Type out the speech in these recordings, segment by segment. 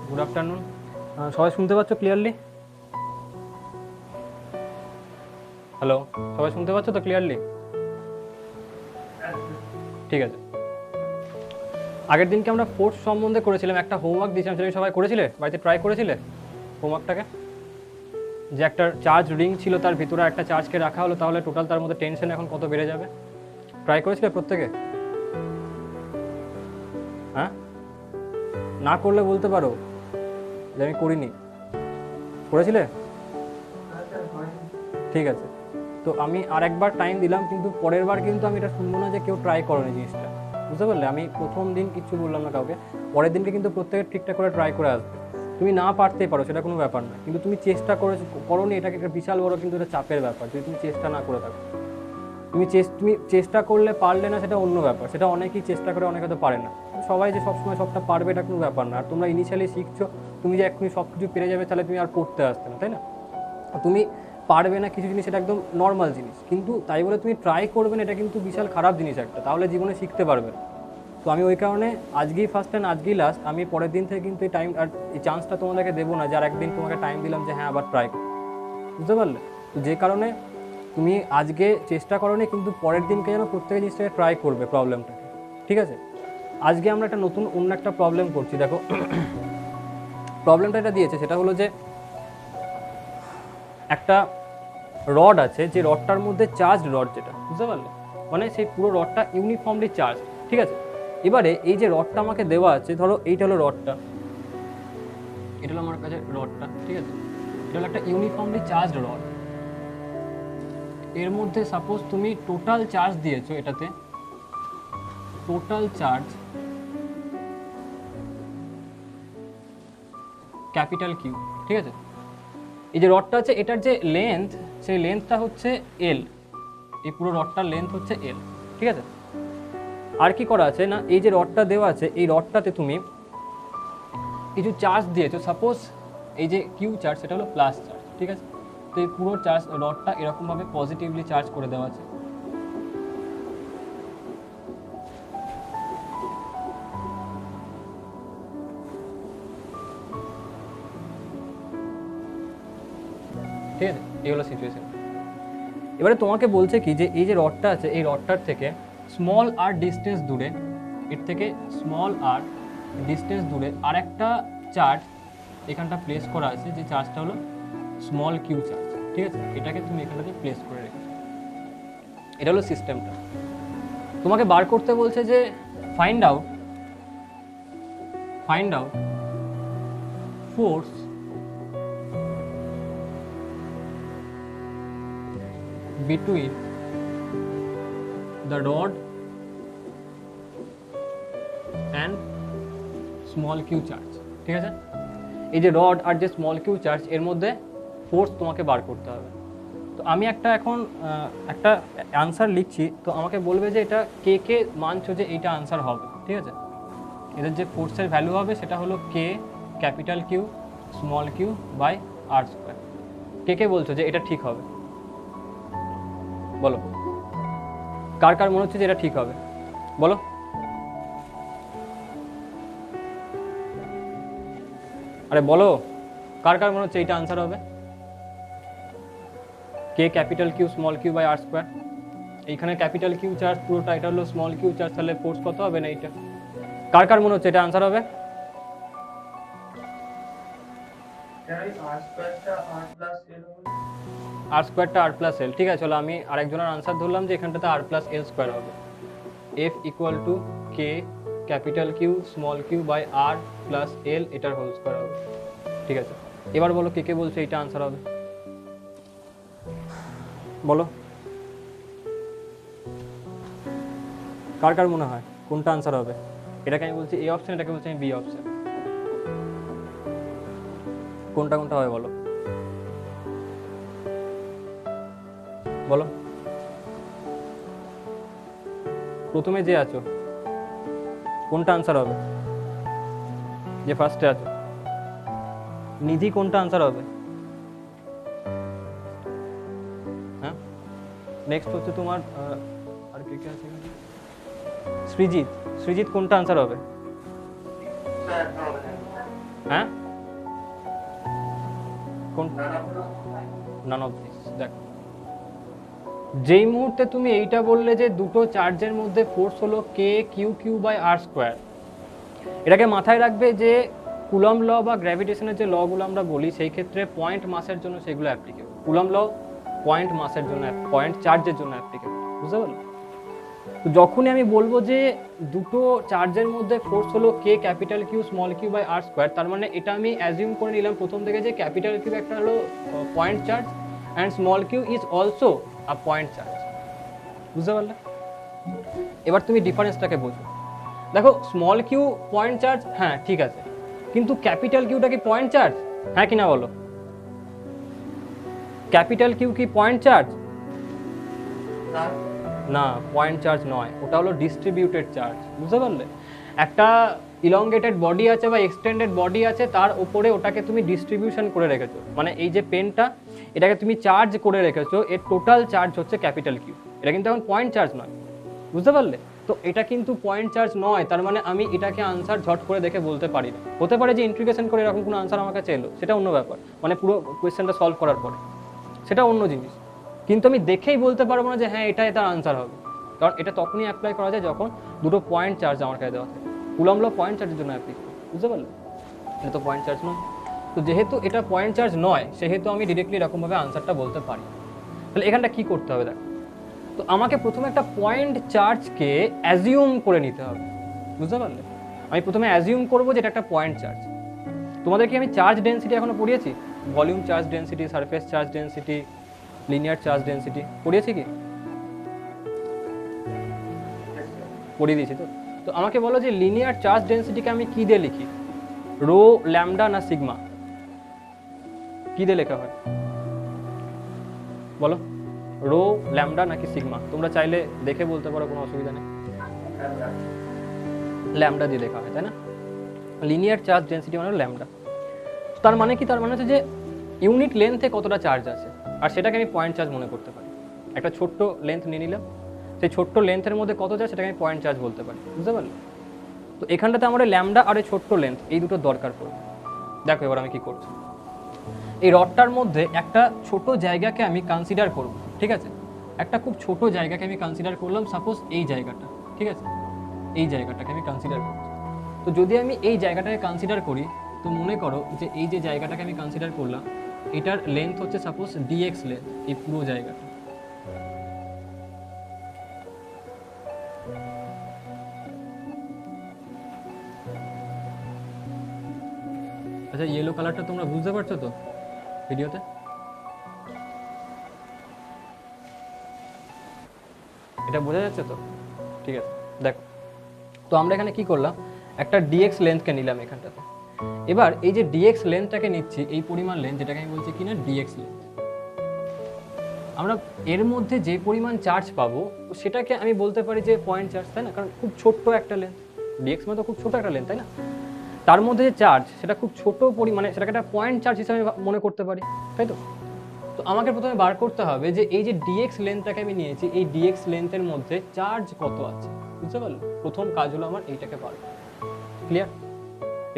Good afternoon. সবাই শুনতে পাচ্ছ ক্লিয়ারলি? হ্যালো, সবাই শুনতে পাচ্ছ তো ক্লিয়ারলি? ঠিক আছে। আগের দিনকে আমরা ফোর্স সম্বন্ধে করেছিলাম, একটা হোমওয়ার্ক দিয়েছিলাম, সেটা সবাই করেছিলে? বাড়িতে ট্রাই করেছিলে হোমওয়ার্কটাকে? যে একটা চার্জ রিং ছিল, তার ভিতরে একটা চার্জকে রাখা হলো, তাহলে টোটাল তার মধ্যে টেনশন এখন কত বেড়ে যাবে? ট্রাই করেছিলে প্রত্যেকে? হ্যাঁ, না করলে বলতে পারো যে আমি করিনি। করেছিলে? ঠিক আছে, তো আমি আর একবার টাইম দিলাম, কিন্তু পরের বার কিন্তু আমি এটা শুনবো না যে কেউ ট্রাই করেনি জিনিসটা, বুঝতে পারলে? আমি প্রথম দিন কিচ্ছু বললাম না কাউকে, পরের দিনকে কিন্তু প্রত্যেকে ঠিকঠাক করে ট্রাই করে আসবে। তুমি না পারতে পারো, সেটা কোনো ব্যাপার না, কিন্তু তুমি চেষ্টা করোনি, এটাকে একটা বিশাল বড় কিন্তু এটা চাপের ব্যাপার যদি তুমি চেষ্টা না করে থাকো। তুমি চেষ্টা করলে পারলে না, সেটা অন্য ব্যাপার, সেটা অনেকেই চেষ্টা করে, অনেকে তো পারে না। সবাই যে সবসময় সবটা পারবে এটা কোনো ব্যাপার না। আর তোমরা ইনিশিয়ালি শিখছো, তুমি যে এক্ষুনি সব কিছু পেরে যাবে তাহলে তুমি আর পড়তে আসতে না, তাই না? তুমি পারবে না কিছু জিনিস, এটা একদম নর্মাল জিনিস, কিন্তু তাই বলে তুমি ট্রাই করবে না, এটা কিন্তু বিশাল খারাপ জিনিস একটা, তাহলে জীবনে শিখতে পারবে না। তো আমি ওই কারণে আজকেই ফার্স্ট অ্যান্ড আজকেই লাস্ট, আমি পরের দিন থেকে কিন্তু এই টাইম আর এই চান্সটা তোমাদেরকে দেবো না যে আর একদিন তোমাকে টাইম দিলাম যে হ্যাঁ আবার ট্রাই করো, বুঝতে পারলে? তো যে কারণে তুমি আজকে চেষ্টা করো নি, কিন্তু পরের দিনকে যেন প্রত্যেক জিনিসটাকে ট্রাই করবে প্রবলেমটাকে, ঠিক আছে? আজকে আমরা একটা নতুন অন্য একটা প্রবলেম করছি, দেখো। প্রবলেমটা এটা দিয়েছে, সেটা হলো যে একটা রড আছে, যে রডটার মধ্যে চার্জ রড, যেটা বুঝতে পারলে, মানে সেই পুরো রডটা ইউনিফর্মলি চার্জ, ঠিক আছে? এবারে এই যে রডটা আমাকে দেওয়া আছে, ধরো এইটা হলো রডটা, এটা হলো আমার কাছে রডটা, ঠিক আছে? এটা হলো একটা ইউনিফর্মলি চার্জ রড। এর মধ্যে সাপোজ তুমি টোটাল চার্জ দিয়েছো, এটাতে টোটাল চার্জ ক্যাপিটাল কিউ, ঠিক আছে? এই যে রডটা আছে, এটার যে লেন্থ, সেই লেন্থটা হচ্ছে এল, এই পুরো রডটার লেন্থ হচ্ছে এল, ঠিক আছে? আর কি করা আছে না, এই যে রডটা দেওয়া আছে, এই রডটাতে তুমি কিছু চার্জ দিয়েছো, সাপোজ এই যে কিউ চার্জ, সেটা হলো প্লাস চার্জ, ঠিক আছে? তো এই পুরো চার্জ রডটা এরকমভাবে পজিটিভলি চার্জ করে দেওয়া আছে। ঠিক আছে, এই হলো সিচুয়েশন। এবারে তোমাকে বলছে কি, যে এই যে রডটা আছে, এই রডটার থেকে স্মল আর ডিস্টেন্স দূরে, এর থেকে স্মল আর ডিস্টেন্স দূরে আর একটা চার্জ এখানটা প্লেস করা আছে, যে চার্জটা হলো স্মল কিউ চার্জ, ঠিক আছে? এটাকে তুমি এখানটাতে প্লেস করে রেখেছো। এটা হলো সিস্টেমটা। তোমাকে বার করতে বলছে যে find out force between the rod and small q charge, ঠিক আছে? এই যে রড আর যে স্মল কিউ চার্জ, এর মধ্যে ফোর্স তোমাকে বার করতে হবে। তো আমি এখন একটা অ্যান্সার লিখছি, তো আমাকে বলবে যে এটা কে কে মানছো যে এইটা আনসার হবে, ঠিক আছে? এদের যে ফোর্সের ভ্যালু হবে সেটা হলো K capital Q small Q by R square. কে কে বলছো যে এটা ঠিক হবে? বলো, কার কার মনে হচ্ছে যে এটা ঠিক হবে? বলো। আরে বলো, কার কার মনে হচ্ছে এইটা আনসার হবে? K capital Q small Q by R square. এইখানে ক্যাপিটাল কিউ চার্জ পুরোটা, এটা হলো স্মল কিউ চার্জ, তাহলে ফোর্স কত হবে না এইটা? কার কার মনে হচ্ছে এটা আনসার হবে? আর স্কোয়ারটা আর প্লাস এল, ঠিক আছে? চলো আমি আরেকজনের আনসার ধরলাম যে এখানটাতে আর প্লাস এল স্কোয়ার হবে। F equal to K capital Q small Q by R plus L, এটার হোল স্কোয়ার হবে, ঠিক আছে? এবার বলো কে কে বলছে এইটা আনসার হবে? বলো, কার কার মনে হয় কোনটা আনসার হবে? এটাকে আমি বলছি এ অপশন, এটাকে বলছি আমি বি অপশন। কোনটা কোনটা হবে বলো? বলো, প্রথমে যে আছো কোনটা আনসার হবে? যে ফার্স্টে আছো নিধি, কোনটা আনসার হবে? হ্যাঁ, নেক্সট হচ্ছে তোমার আর কে কে আছে? সৃজিত, কোনটা আনসার হবে? হ্যাঁ কোন নান অফ দিস। দেখো যেই মুহূর্তে তুমি এইটা বললে যে দুটো চার্জের মধ্যে ফোর্স হলো K Q Q by R square, এটাকে মাথায় রাখবে যে কুলম্ব ল বা গ্র্যাভিটেশনের যে লগুলো আমরা বলি সেই ক্ষেত্রে পয়েন্ট মাসের জন্য সেগুলো অ্যাপ্লিকেবল। কুলম্ব ল পয়েন্ট মাসের জন্য, পয়েন্ট চার্জের জন্য অ্যাপ্লিকেবল, বুঝতে পারলে? তো যখনই আমি বলবো যে দুটো চার্জের মধ্যে ফোর্স হলো K capital Q small Q by R square, তার মানে এটা আমি অ্যাজিউম করে নিলাম প্রথম থেকে যে ক্যাপিটাল কিউ একটা হলো point charge and small q is also a point charge, বুঝতে পারলে? এবার তুমি ডিফারেন্সটাকে বোঝো। দেখো স্মল কিউ পয়েন্ট চার্জ, হ্যাঁ ঠিক আছে, কিন্তু ক্যাপিটাল কিউটা কি পয়েন্ট চার্জ? হ্যাঁ কি না বলো? ক্যাপিটাল কিউ কি পয়েন্ট চার্জ? না, পয়েন্ট চার্জ নয়, ওটা হলো ডিস্ট্রিবিউটেড চার্জ, বুঝতে পারলে? একটা ইলংগেটেড বডি আছে বা এক্সটেন্ডেড বডি আছে, তার উপরে ওটাকে তুমি ডিস্ট্রিবিউশন করে রেখেছো, মানে এই যে পেনটা এটাকে তুমি চার্জ করে রেখেছো, এর টোটাল চার্জ হচ্ছে ক্যাপিটাল কিউ। এটা কিন্তু এখন পয়েন্ট চার্জ নয়, বুঝতে পারলে? তো এটা কিন্তু পয়েন্ট চার্জ নয়, তার মানে আমি এটাকে আনসার ঝট করে দেখে বলতে পারি না। হতে পারে যে ইন্টিগ্রেশন করে এরকম কোনো আনসার আমার কাছে এলো, সেটা অন্য ব্যাপার, মানে পুরো কোয়েশ্চেনটা সলভ করার পরে, সেটা অন্য জিনিস। কিন্তু আমি দেখেই বলতে পারবো না যে হ্যাঁ এটাই তার আনসার হবে, কারণ এটা তখনই অ্যাপ্লাই করা যায় যখন দুটো পয়েন্ট চার্জ আমার কাছে দেওয়া থাকে। কুলম্ব ল পয়েন্ট চার্জের জন্য অ্যাপ্লাই করে, বুঝতে পারলে? এটা তো পয়েন্ট চার্জ নয়, তো যেহেতু এটা পয়েন্ট চার্জ নয় সেহেতু আমি ডিরেক্টলি এরকমভাবে আনসারটা বলতে পারি। তাহলে এখানটা কী করতে হবে দেখো, তো আমাকে প্রথমে একটা পয়েন্ট চার্জকে অ্যাজিউম করে নিতে হবে, বুঝতে পারলে? আমি প্রথমে অ্যাজিউম করবো যে এটা একটা পয়েন্ট চার্জ। তোমাদেরকে আমি চার্জ ডেন্সিটি এখনো পড়িয়েছি? Volume charge density, surface charge density, linear charge density পড়িয়েছি কি? পড়িয়ে দিয়েছি তো। তো আমাকে বলো যে লিনিয়ার চার্জ ডেন্সিটিকে আমি কি দিয়ে লিখি? রো, ল্যামডা না সিগমা? কি দিয়ে লেখা হয় বলো? রো, ল্যামডা নাকি সিগমা? তোমরা চাইলে দেখে বলতে পারো, কোনো অসুবিধা নেই। ল্যামডা দিয়ে লেখা হয়, তাই না? লিনিয়ার চার্জ ডেন্সিটি মানে ল্যামডা। তার মানে কি? তার মানে হচ্ছে যে ইউনিট লেন্থে কতটা চার্জ আছে, আর সেটাকে আমি পয়েন্ট চার্জ মনে করতে পারি। একটা ছোট্ট লেন্থ নিয়ে নিলাম, সেই ছোট্ট লেন্থের মধ্যে কত চার্জ সেটাকে আমি পয়েন্ট চার্জ বলতে পারি, বুঝতে পারলে? তো এখানটাতে আমার ল্যামডা আর এই ছোট্ট লেন্থ এই দুটো দরকার পড়বে। দেখো এবার আমি কি করছি, এই রডটার মধ্যে একটা ছোট জায়গাকে আমি কনসিডার করব, ঠিক আছে? একটা খুব ছোট জায়গাকে আমি কনসিডার করলাম, সাপোজ এই জায়গাটা, ঠিক আছে? এই জায়গাটাকে আমি কনসিডার করছি। তো যদি আমি এই জায়গাটাকে কনসিডার করি, তো মনে করো যে এই যে জায়গাটাকে আমি কনসিডার করলাম, এটার লেন্থ হচ্ছে সাপোজ ডিএক্স লেন্থ, এই পুরো জায়গাটা। আচ্ছা, ইয়েলো কালারটা তোমরা বুঝতে পারছো তো ভিডিওতে? এটা বোঝা যাচ্ছে তো? ঠিক আছে, দেখো তো আমরা এখানে কি করলাম, একটা ডিএক্স লেন্থকে নিলাম এখানটাতে। এবার এই যে ডিএক্স লেন্থটাকে নিচ্ছি, এই পরিমাণ লেন্থ যেটাকে আমি বলছি কিনা ডিএক্স লেন্থ, আমরা এর মধ্যে যে পরিমাণ চার্জ পাবো সেটাকে আমি বলতে পারি যে পয়েন্ট চার্জ, তাই না? কারণ খুব ছোট্ট একটা লেন্থ, ডিএক্স মানে তো খুব ছোট একটা লেন্থ, তাই না? তার মধ্যে যে চার্জ সেটা খুব ছোট পরিমাণে, সেটাকে একটা পয়েন্ট চার্জ হিসেবে মনে করতে পারি, তাই তো? তো আমাকে প্রথমে বার করতে হবে যে এই যে ডিএক্স লেন্থটাকে আমি নিয়েছি, এই ডিএক্স লেন্থের মধ্যে চার্জ কত আছে, বুঝতে পারলো? প্রথম কাজ হলো আমার এইটাকে বার করা, ক্লিয়ার?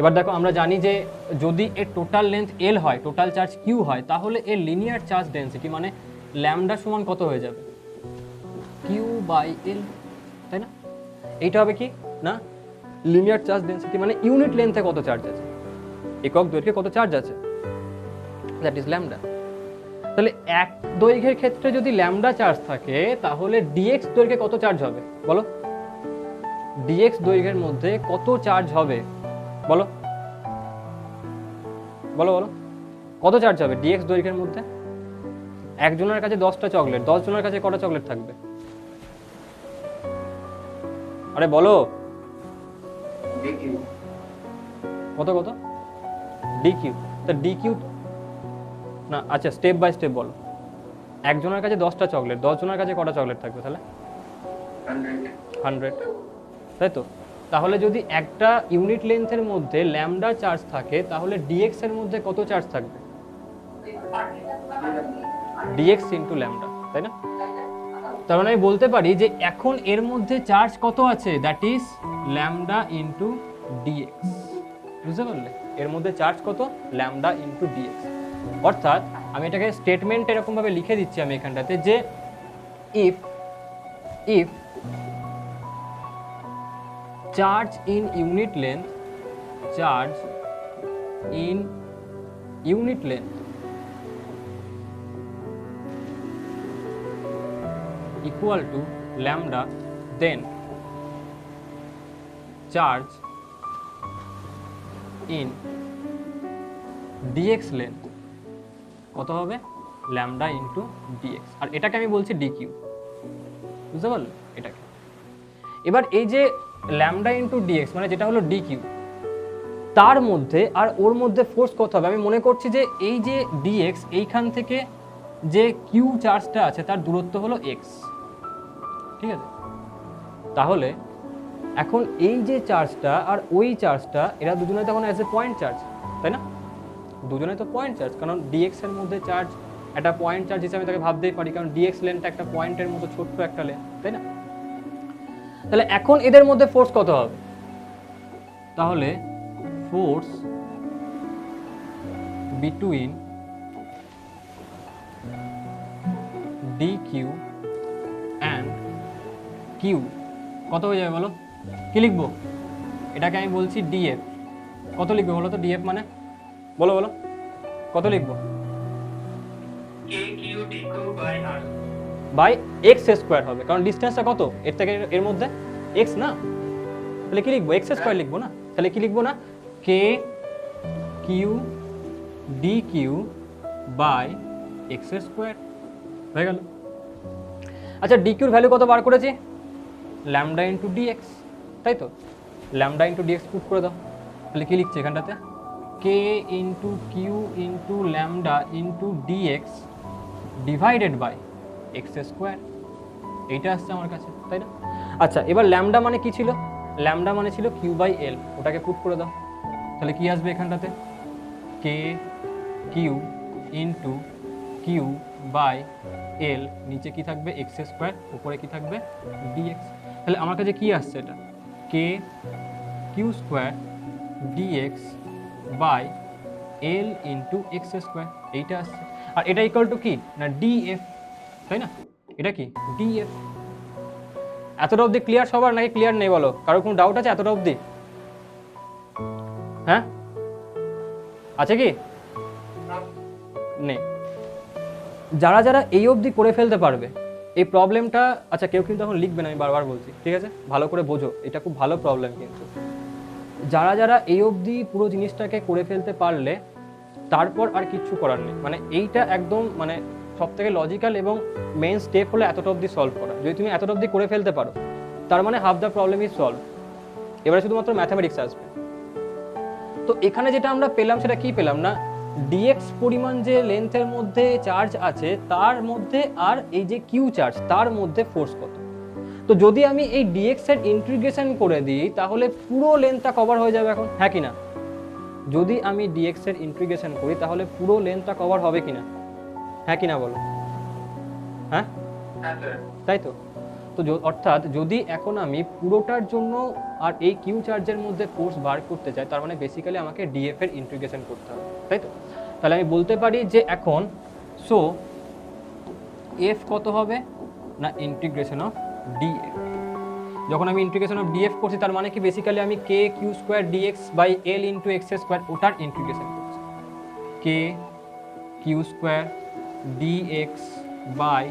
এবার দেখো আমরা জানি যে যদি এর টোটাল লেন্থ এল হয়, টোটাল চার্জ কিউ হয়, তাহলে এর লিনিয়ার চার্জ ডেন্সিটি মানে ল্যামডা সমান কত হয়ে যাবে? কিউ বাই এল, তাই না? এইটা হবে কি না লিনিয়ার চার্জ ডেন্সিটি মানে ইউনিট লেন্থে কত চার্জ আছে, একক দৈর্ঘ্যে কত চার্জ আছে, দ্যাট ইজ ল্যামডা। তাহলে এক দৈর্ঘ্যের ক্ষেত্রে যদি ল্যামডা চার্জ থাকে, তাহলে ডিএক্স দৈর্ঘ্যে কত চার্জ হবে বলো? ডিএক্স দৈর্ঘ্যের মধ্যে কত চার্জ হবে বলো? বলো বলো, কত চার্জ হবে ডিএক্স দৈর্ঘ্যের মধ্যে? একজনের কাছে 10টা চকলেট, 10 জনের কাছে কটা চকলেট থাকবে? আরে বলো, কত কত? D q. তা ডি কিউ না, আচ্ছা স্টেপ বাই স্টেপ বলো। একজনের কাছে 10টা চকলেট, 10 জনের কাছে কটা চকলেট থাকবে তাহলে? 100, তাই তো? তাহলে যদি একটা ইউনিট লেন্থের মধ্যে ল্যামডা চার্জ থাকে, তাহলে ডিএক্স এর মধ্যে কত চার্জ থাকবে? ডিএক্স ইন্টু ল্যামডা, তাই না? তার মানে আমি বলতে পারি যে এখন এর মধ্যে চার্জ কত আছে, that is lambda into dx, বুঝতে পারলে? এর মধ্যে চার্জ কত? Lambda into dx. অর্থাৎ আমি এটাকে স্টেটমেন্ট এরকমভাবে লিখে দিচ্ছি আমি এখানটাতে যে if if charge in unit length equal to lambda, then charge in dx length কত হবে lambda into dx, আর এটাকে আমি বলছি dq, বুঝতে পারলে এটাকে। এবার এই যে lambda into dx মানে যেটা হলো dq, তার মধ্যে আর ওর মধ্যে ফোর্স কত হবে, আমি মনে করছি যে এই যে dx এইখান থেকে যে q চার্জটা আছে তার দূরত্ব হলো x, ঠিক আছে। তাহলে এখন এই যে চার্জটা আর ওই চার্জটা এরা দুজনে তখন অ্যাজ এ পয়েন্ট চার্জ, তাই না? দুজনে তো পয়েন্ট চার্জ, কারণ dx এর মধ্যে চার্জ একটা পয়েন্ট চার্জ হিসেবে তাকে ভাবতেই পারি, কারণ dx লেনটা একটা পয়েন্টের মতো ছোট্ট একটা লেন, তাই না? তাহলে এখন এদের মধ্যে ফোর্স কত হবে, তাহলে force between dq and q কত হয়ে যাবে বলো, কি লিখবো? এটাকে আমি বলছি df, কত লিখবো বলো তো df মানে, বলো বলো কত লিখবো? kq dq by r by x square হবে, কারণ ডিসটেন্সটা কত এর থেকে এর মধ্যে x না, তাহলে কি লিখবো? x স্কয়ার লিখবো না, তাহলে কি লিখবো না k q dq by x square হয়ে গেল। আচ্ছা dq এর ভ্যালু কত বার করেছি? lambda into dx, তাই তো? lambda into dx পুট করে দাও, তাহলে কি লিখছি এখানটাতে? k into q into lambda into dx divided by x square, এইটা আসছে আমার কাছে, তাই না? আচ্ছা এবার ল্যামডা মানে কি ছিল? ল্যামডা মানে ছিল q বাই l, ওটাকে পুট করে দাও, তাহলে কি আসবে এখানটাতে? k q into q by l, নিচে কি থাকবে x স্কয়ার, উপরে কি থাকবে dx। তাহলে আমার কাছে কি আসছে এটা? k q square dx by l into x square, এইটা আসছে। আর এটা ইকুয়াল টু কি না df, তাই না? এটা কি df। এতটা অবধি ক্লিয়ার সবার নাকি ক্লিয়ার নেই বলো? কারোর কোনো ডাউট আছে এতটা অবধি? হ্যাঁ আছে কি? নেই। যারা যারা এই অবধি করে ফেলতে পারবে এই প্রবলেমটা, আচ্ছা কেউ কিন্তু এখন লিখবে না, আমি বারবার বলছি, ঠিক আছে? ভালো করে বোঝো, এটা খুব ভালো প্রবলেম কিন্তু। যারা যারা এই অবধি পুরো জিনিসটাকে করে ফেলতে পারলে তারপর আর কিচ্ছু করার নেই, মানে এইটা একদম মানে সব থেকে লজিক্যাল এবং মেইন স্টেপ হলো এতটা অবধি সলভ করা। যদি তুমি এতটা অবধি করে ফেলতে পারো তার মানে half the problem is solve, এবারে শুধুমাত্র ম্যাথামেটিক্স আসবে। তো এখানে যেটা আমরা পেলাম সেটা কি পেলাম না, dx পরিমাণ যে লেন্থের মধ্যে চার্জ আছে তার মধ্যে আর এই যে q চার্জ তার মধ্যে ফোর্স কত। তো যদি আমি এই dx এর ইন্টিগ্রেশন করে দিই তাহলে পুরো লেন্থটা কভার হয়ে যাবে এখন, হ্যাঁ কি না? যদি আমি dx এর ইন্টিগ্রেশন করি তাহলে পুরো লেন্থটা কভার হবে কিনা, হ্যাঁ কি না বলো? হ্যাঁ তাই তো। তো অর্থাৎ যদি এখন আমি পুরোটার জন্য আর এই কিউ চার্জের মধ্যে ফোর্স বার করতে চাই তার মানে বেসিক্যালি আমাকে ডিএফ এর ইন্টিগ্রেশন করতে হবে, তাই তো? তাহলে আমি বলতে পারি যে এখন সো এফ কত হবে না ইন্টিগ্রেশন অফ ডিএফ। যখন আমি ইন্টিগ্রেশন অফ ডিএফ করছি তার মানে কি বেসিক্যালি আমি K Q square dx by L into X square ওটার ইন্টিগ্রেশন করছি, K Q square dx by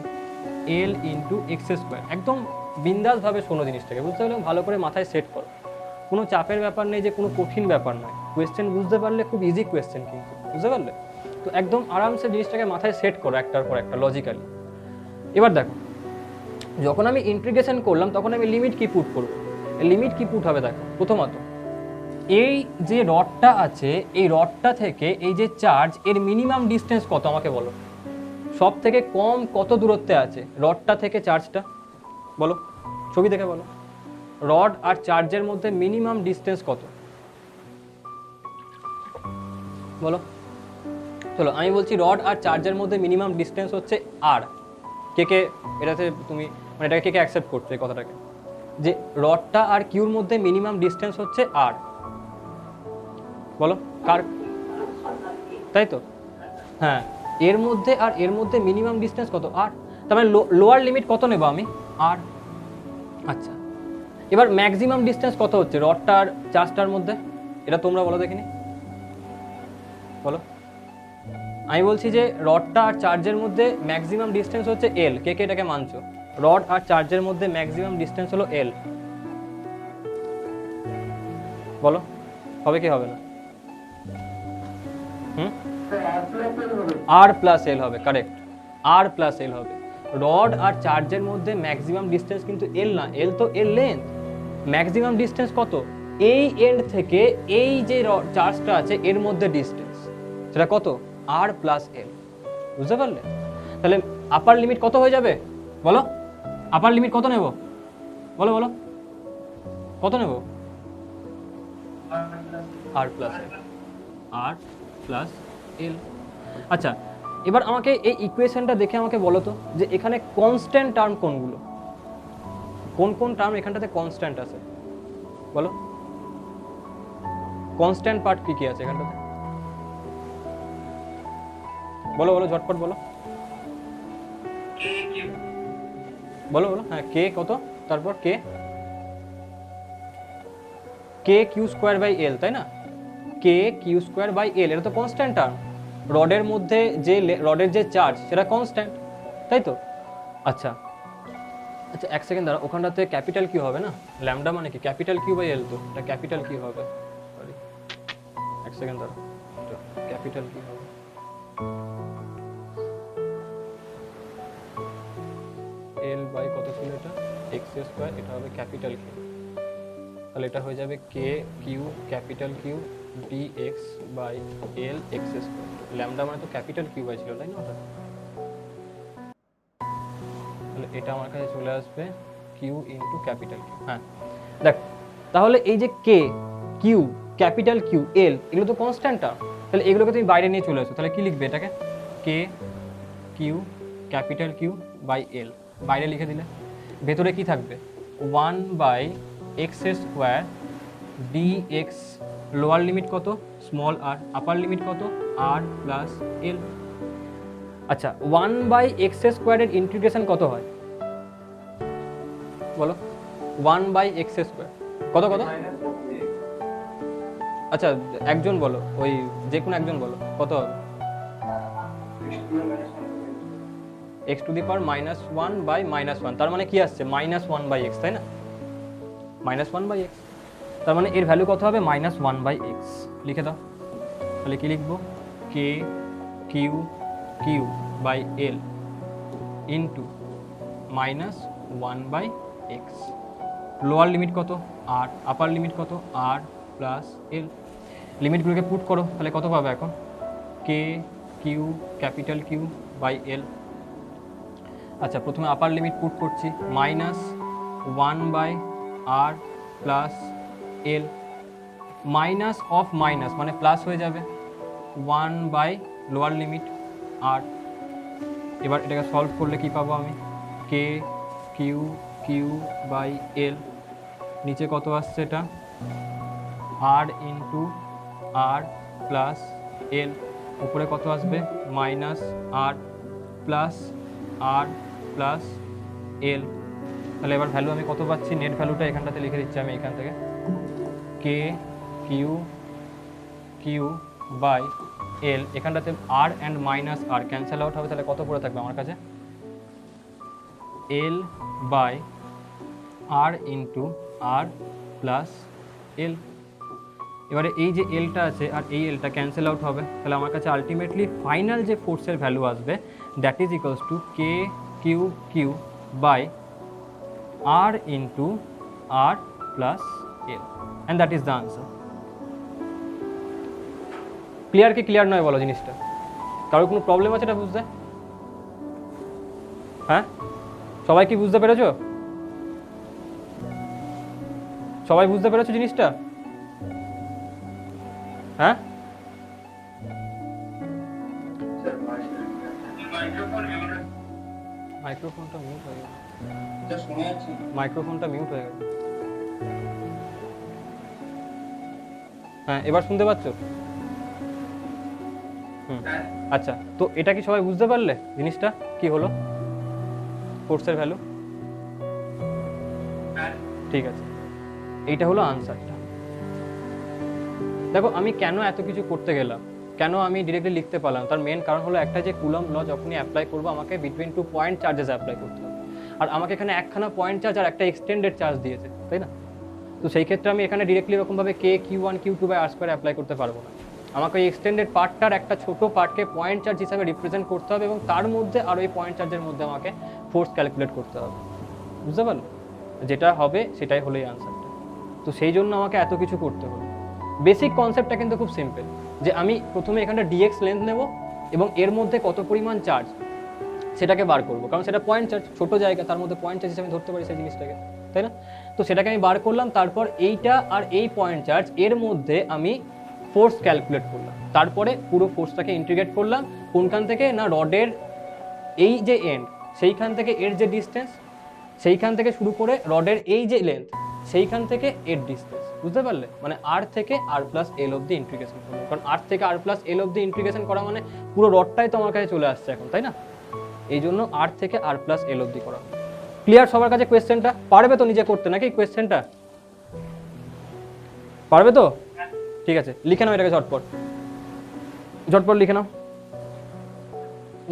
L into X square. একদম বিন্দাসভাবে শোনো জিনিসটাকে, বুঝতে পারলে ভালো করে মাথায় সেট করো, কোনো চাপের ব্যাপার নেই, যে কোনো কঠিন ব্যাপার নয়। কোয়েশ্চেন বুঝতে পারলে খুব ইজি কোয়েশ্চেন কিন্তু, বুঝতে পারলে? তো একদম আরামসে জিনিসটাকে মাথায় সেট করো একটার পর একটা লজিক্যালি। এবার দেখো যখন আমি ইন্টিগ্রেশন করলাম তখন আমি লিমিট কি পুট করবো, লিমিট কি পুট হবে দেখো। প্রথমত এই যে রডটা আছে এই রডটা থেকে এই যে চার্জ এর মিনিমাম ডিস্টেন্স কত আমাকে বলো, সব থেকে কম কত দূরত্বে আছে রডটা থেকে চার্জটা, বলো ছবি দেখে বলো। রড আর চার্জের মধ্যে মিনিমাম ডিস্টেন্স কত বলো? চলো আমি বলছি রড আর চার্জের মধ্যে মিনিমাম ডিস্টেন্স হচ্ছে আর। কে কে এটাতে তুমি মানে এটাকে কে কে অ্যাকসেপ্ট করছো এই কথাটাকে, যে রডটা আর কিউর মধ্যে মিনিমাম ডিস্টেন্স হচ্ছে আর? বলো কার, তাই তো? হ্যাঁ, এর মধ্যে আর এর মধ্যে মিনিমাম ডিস্টেন্স কত? আর। তার মানে লোয়ার লিমিট কত নেব আমি? আর। আচ্ছা, এবার ম্যাক্সিমাম ডিস্টেন্স কত হচ্ছে রডটার চার্জটার মধ্যে? এটা তোমরা বলো দেখিনি, বলো। আমি বলছি যে রডটা আর চার্জের মধ্যে ম্যাক্সিমাম ডিস্টেন্স হচ্ছে এল। কে কে এটাকে মানছো? রড আর চার্জের মধ্যে ম্যাক্সিমাম ডিস্টেন্স হলো এল। বলো, হবে কি হবে না? আর প্লাস এল হবে, কারেক্ট। আর প্লাস এল হবে। রড আর চার্জের মধ্যে ম্যাক্সিমাম ডিস্টেন্স কিন্তু এল না, এল তো এর লেন্থ। ম্যাক্সিমাম ডিস্টেন্স কত? এই এন্ড থেকে এই যে চার্জটা আছে এর মধ্যে ডিস্টেন্স, সেটা কত? আর প্লাস এল। বুঝতে পারলে? তাহলে আপার লিমিট কত হয়ে যাবে বলো? আপার লিমিট কত নেব বলো? বলো কত নেব? আর প্লাস এল। আর প্লাস এল। আচ্ছা, এবার আমাকে এই ইকুয়েশনটা দেখে আমাকে বলো তো যে এখানে কনস্ট্যান্ট টার্ম কোনগুলো? কোন কোন টার্ম এখানটাতে কনস্ট্যান্ট আছে বলো? কনস্ট্যান্ট পার্ট কি কি আছে এখানটাতে? বলো বলো, ঝটপট বলো। বলো বলো। হ্যাঁ, কে কত? তারপর কে কে কিউ স্কোয়ার বাই এল, তাই না? কে কিউ স্কোয়ার বাই এল, এটা তো কনস্ট্যান্ট টার্ম। রডের মধ্যে যে রডের যে চার্জ সেটা কনস্ট্যান্ট, তাই তো? আচ্ছা আচ্ছা, এক সেকেন্ড দাঁড়া। ওখানটাতে ক্যাপিটাল কিউ হবে না? ল্যামডা মানে কি? ক্যাপিটাল কিউ বাই এল, তো এটা ক্যাপিটাল কিউ হবে। সরি, এক সেকেন্ড দাঁড়া। ক্যাপিটাল কিউ হবে এল বাই কত ছিল এটা? X square. এটা হবে ক্যাপিটাল কিউ। তাহলে এটা হয়ে যাবে K Q capital Q D X by L X square. Lambda মানে তো ক্যাপিটাল কিউ বাই ছিল, তাই না? ওটা তাহলে এটা আমার কাছে চলে আসবে কিউ ইন্টু ক্যাপিটাল কিউ। হ্যাঁ দেখ, তাহলে এই যে কে কিউ ক্যাপিটাল কিউ এল, এগুলো তো কনস্ট্যান্ট টার্ম। তাহলে এগুলোকে তুমি বাইরে নিয়ে চলে আসো। তাহলে কি লিখবে এটাকে? K Q capital Q by L বাইরে লিখে দিলে ভেতরে কি থাকবে? 1 X square D X. Lower limit কত? Small R. আপার লিমিট কত? R plus L. আচ্ছা, 1/x স্কোয়ারের ইন্টিগ্রেশন কত হয় বলো? 1/x স্কোয়ার কত কত? আচ্ছা, একজন বলো, ওই যে কোনো একজন বলো কত হবে? x to the power -1 by -1। তার মানে কি আসছে? -1/x, তাই না? -1/x। তার মানে এর ভ্যালু কত হবে? -1/x। লিখে দাও। তাহলে কি লিখবো? কে Q Q by L into -1/x। Lower limit কত? আর। আপার লিমিট কত? আর প্লাস এল। লিমিটগুলোকে পুট করো, তাহলে কত পাবে এখন? K Q capital Q by L. আচ্ছা, প্রথমে আপার লিমিট পুট করছি, -1/r plus L. Minus of minus মানে প্লাস হয়ে যাবে, 1 লোয়ার লিমিট আর। এবার এটাকে সলভ করলে কি পাবো আমি? কে কিউ কিউ বাই এল। নিচে কত আসছে এটা? আর ইন্টু আর প্লাস এল। উপরে কত আসবে? -r প্লাস আর প্লাস এল। তাহলে এবার ভ্যালু আমি কত পাচ্ছি? নেট ভ্যালুটা এখানটাতে লিখে দিচ্ছি আমি এখান থেকে। K Q Q by L, এখানটাতে R and minus R cancel out হবে। তাহলে কত পড়ে থাকবে আমার কাছে? L by R into R plus L. এবারে এই যে এলটা আছে আর এই এলটা ক্যান্সেল আউট হবে। তাহলে আমার কাছে আলটিমেটলি ফাইনাল যে ফোর্সের ভ্যালু আসবে, that is equals to k Q Q by R into R plus l, and that is the answer. Clear কি ক্লিয়ার নয় বলো জিনিসটা? কারোর কোনো প্রবলেম আছে এটা বুঝতে? হ্যাঁ, সবাই কি বুঝতে পেরেছো? সবাই বুঝতে পেরেছো জিনিসটা? হ্যাঁ, মাইক্রোফোনটা মিউট হয়ে গেছে। মাইক্রোফোনটা মিউট হয়ে গেছে। হ্যাঁ, এবার শুনতে পাচ্ছো? আচ্ছা, তো এটা কি সবাই বুঝতে পারলে জিনিসটা কি হলো ফোর্সের ভ্যালু? ঠিক আছে, এইটা হলো আনসারটা। দেখো আমি কেন এত কিছু করতে গেলাম, কেন আমি ডিরেক্টলি লিখতে পারলাম, তার মেন কারণ হলো একটা, যে কুলম্ব ল যখনই অ্যাপ্লাই করবো আমাকে বিটুইন 2 পয়েন্ট চার্জেস অ্যাপ্লাই করতে হবে, আর আমাকে এখানে একখানা পয়েন্ট চার্জ আর একটা এক্সটেন্ডেড চার্জ দিয়েছে, তাই না? তো সেই ক্ষেত্রে আমি এখানে ডিরেক্টলি এরকমভাবে k Q1 Q2 by R square apply করতে পারবো না। আমাকে ওই এক্সটেন্ডেড পার্টটার একটা ছোটো পার্টকে পয়েন্ট চার্জ হিসাবে রিপ্রেজেন্ট করতে হবে, এবং তার মধ্যে আর ওই পয়েন্ট চার্জের মধ্যে আমাকে ফোর্স ক্যালকুলেট করতে হবে। বুঝতে পারলে? যেটা হবে সেটাই হলো এই আনসারটা। তো সেই জন্য আমাকে এত কিছু করতে হলো। বেসিক কনসেপ্টটা কিন্তু খুব সিম্পল, যে আমি প্রথমে এখানটা ডিএক্স লেন্থ নেব এবং এর মধ্যে কত পরিমাণ চার্জ সেটাকে বার করবো, কারণ সেটা পয়েন্ট চার্জ, ছোটো জায়গা, তার মধ্যে পয়েন্ট চার্জ হিসেবে ধরতে পারি সেই জিনিসটাকে, তাই না? তো সেটাকে আমি বার করলাম, তারপর এইটা আর এই পয়েন্ট চার্জ এর মধ্যে আমি ফোর্স ক্যালকুলেট করলাম, তারপরে পুরো ফোর্সটাকে ইন্টিগ্রেট করলাম কোনখান থেকে না, রডের এই যে এন্ড সেইখান থেকে এর যে ডিস্টেন্স, সেইখান থেকে শুরু করে রডের এই যে লেন্থ সেইখান থেকে এর ডিস্টেন্স। বুঝতে পারলে? মানে আর থেকে আর প্লাস এল অব্দি ইন্টিগ্রেশন করবো, কারণ আর থেকে আর প্লাস এল অব্দি ইন্টিগ্রেশন করা মানে পুরো রডটাই তো আমার কাছে চলে আসছে এখন, তাই না? এই জন্য আর থেকে আর প্লাস এল অব্দি করা। ক্লিয়ার সবার কাছে কোয়েশ্চেনটা? পারবে তো নিজে করতে নাকি কোয়েশ্চেনটা? পারবে তো? ঠিক আছে, লিখে নাও এটাকে ঝটপট, ঝটপট লিখে নাও।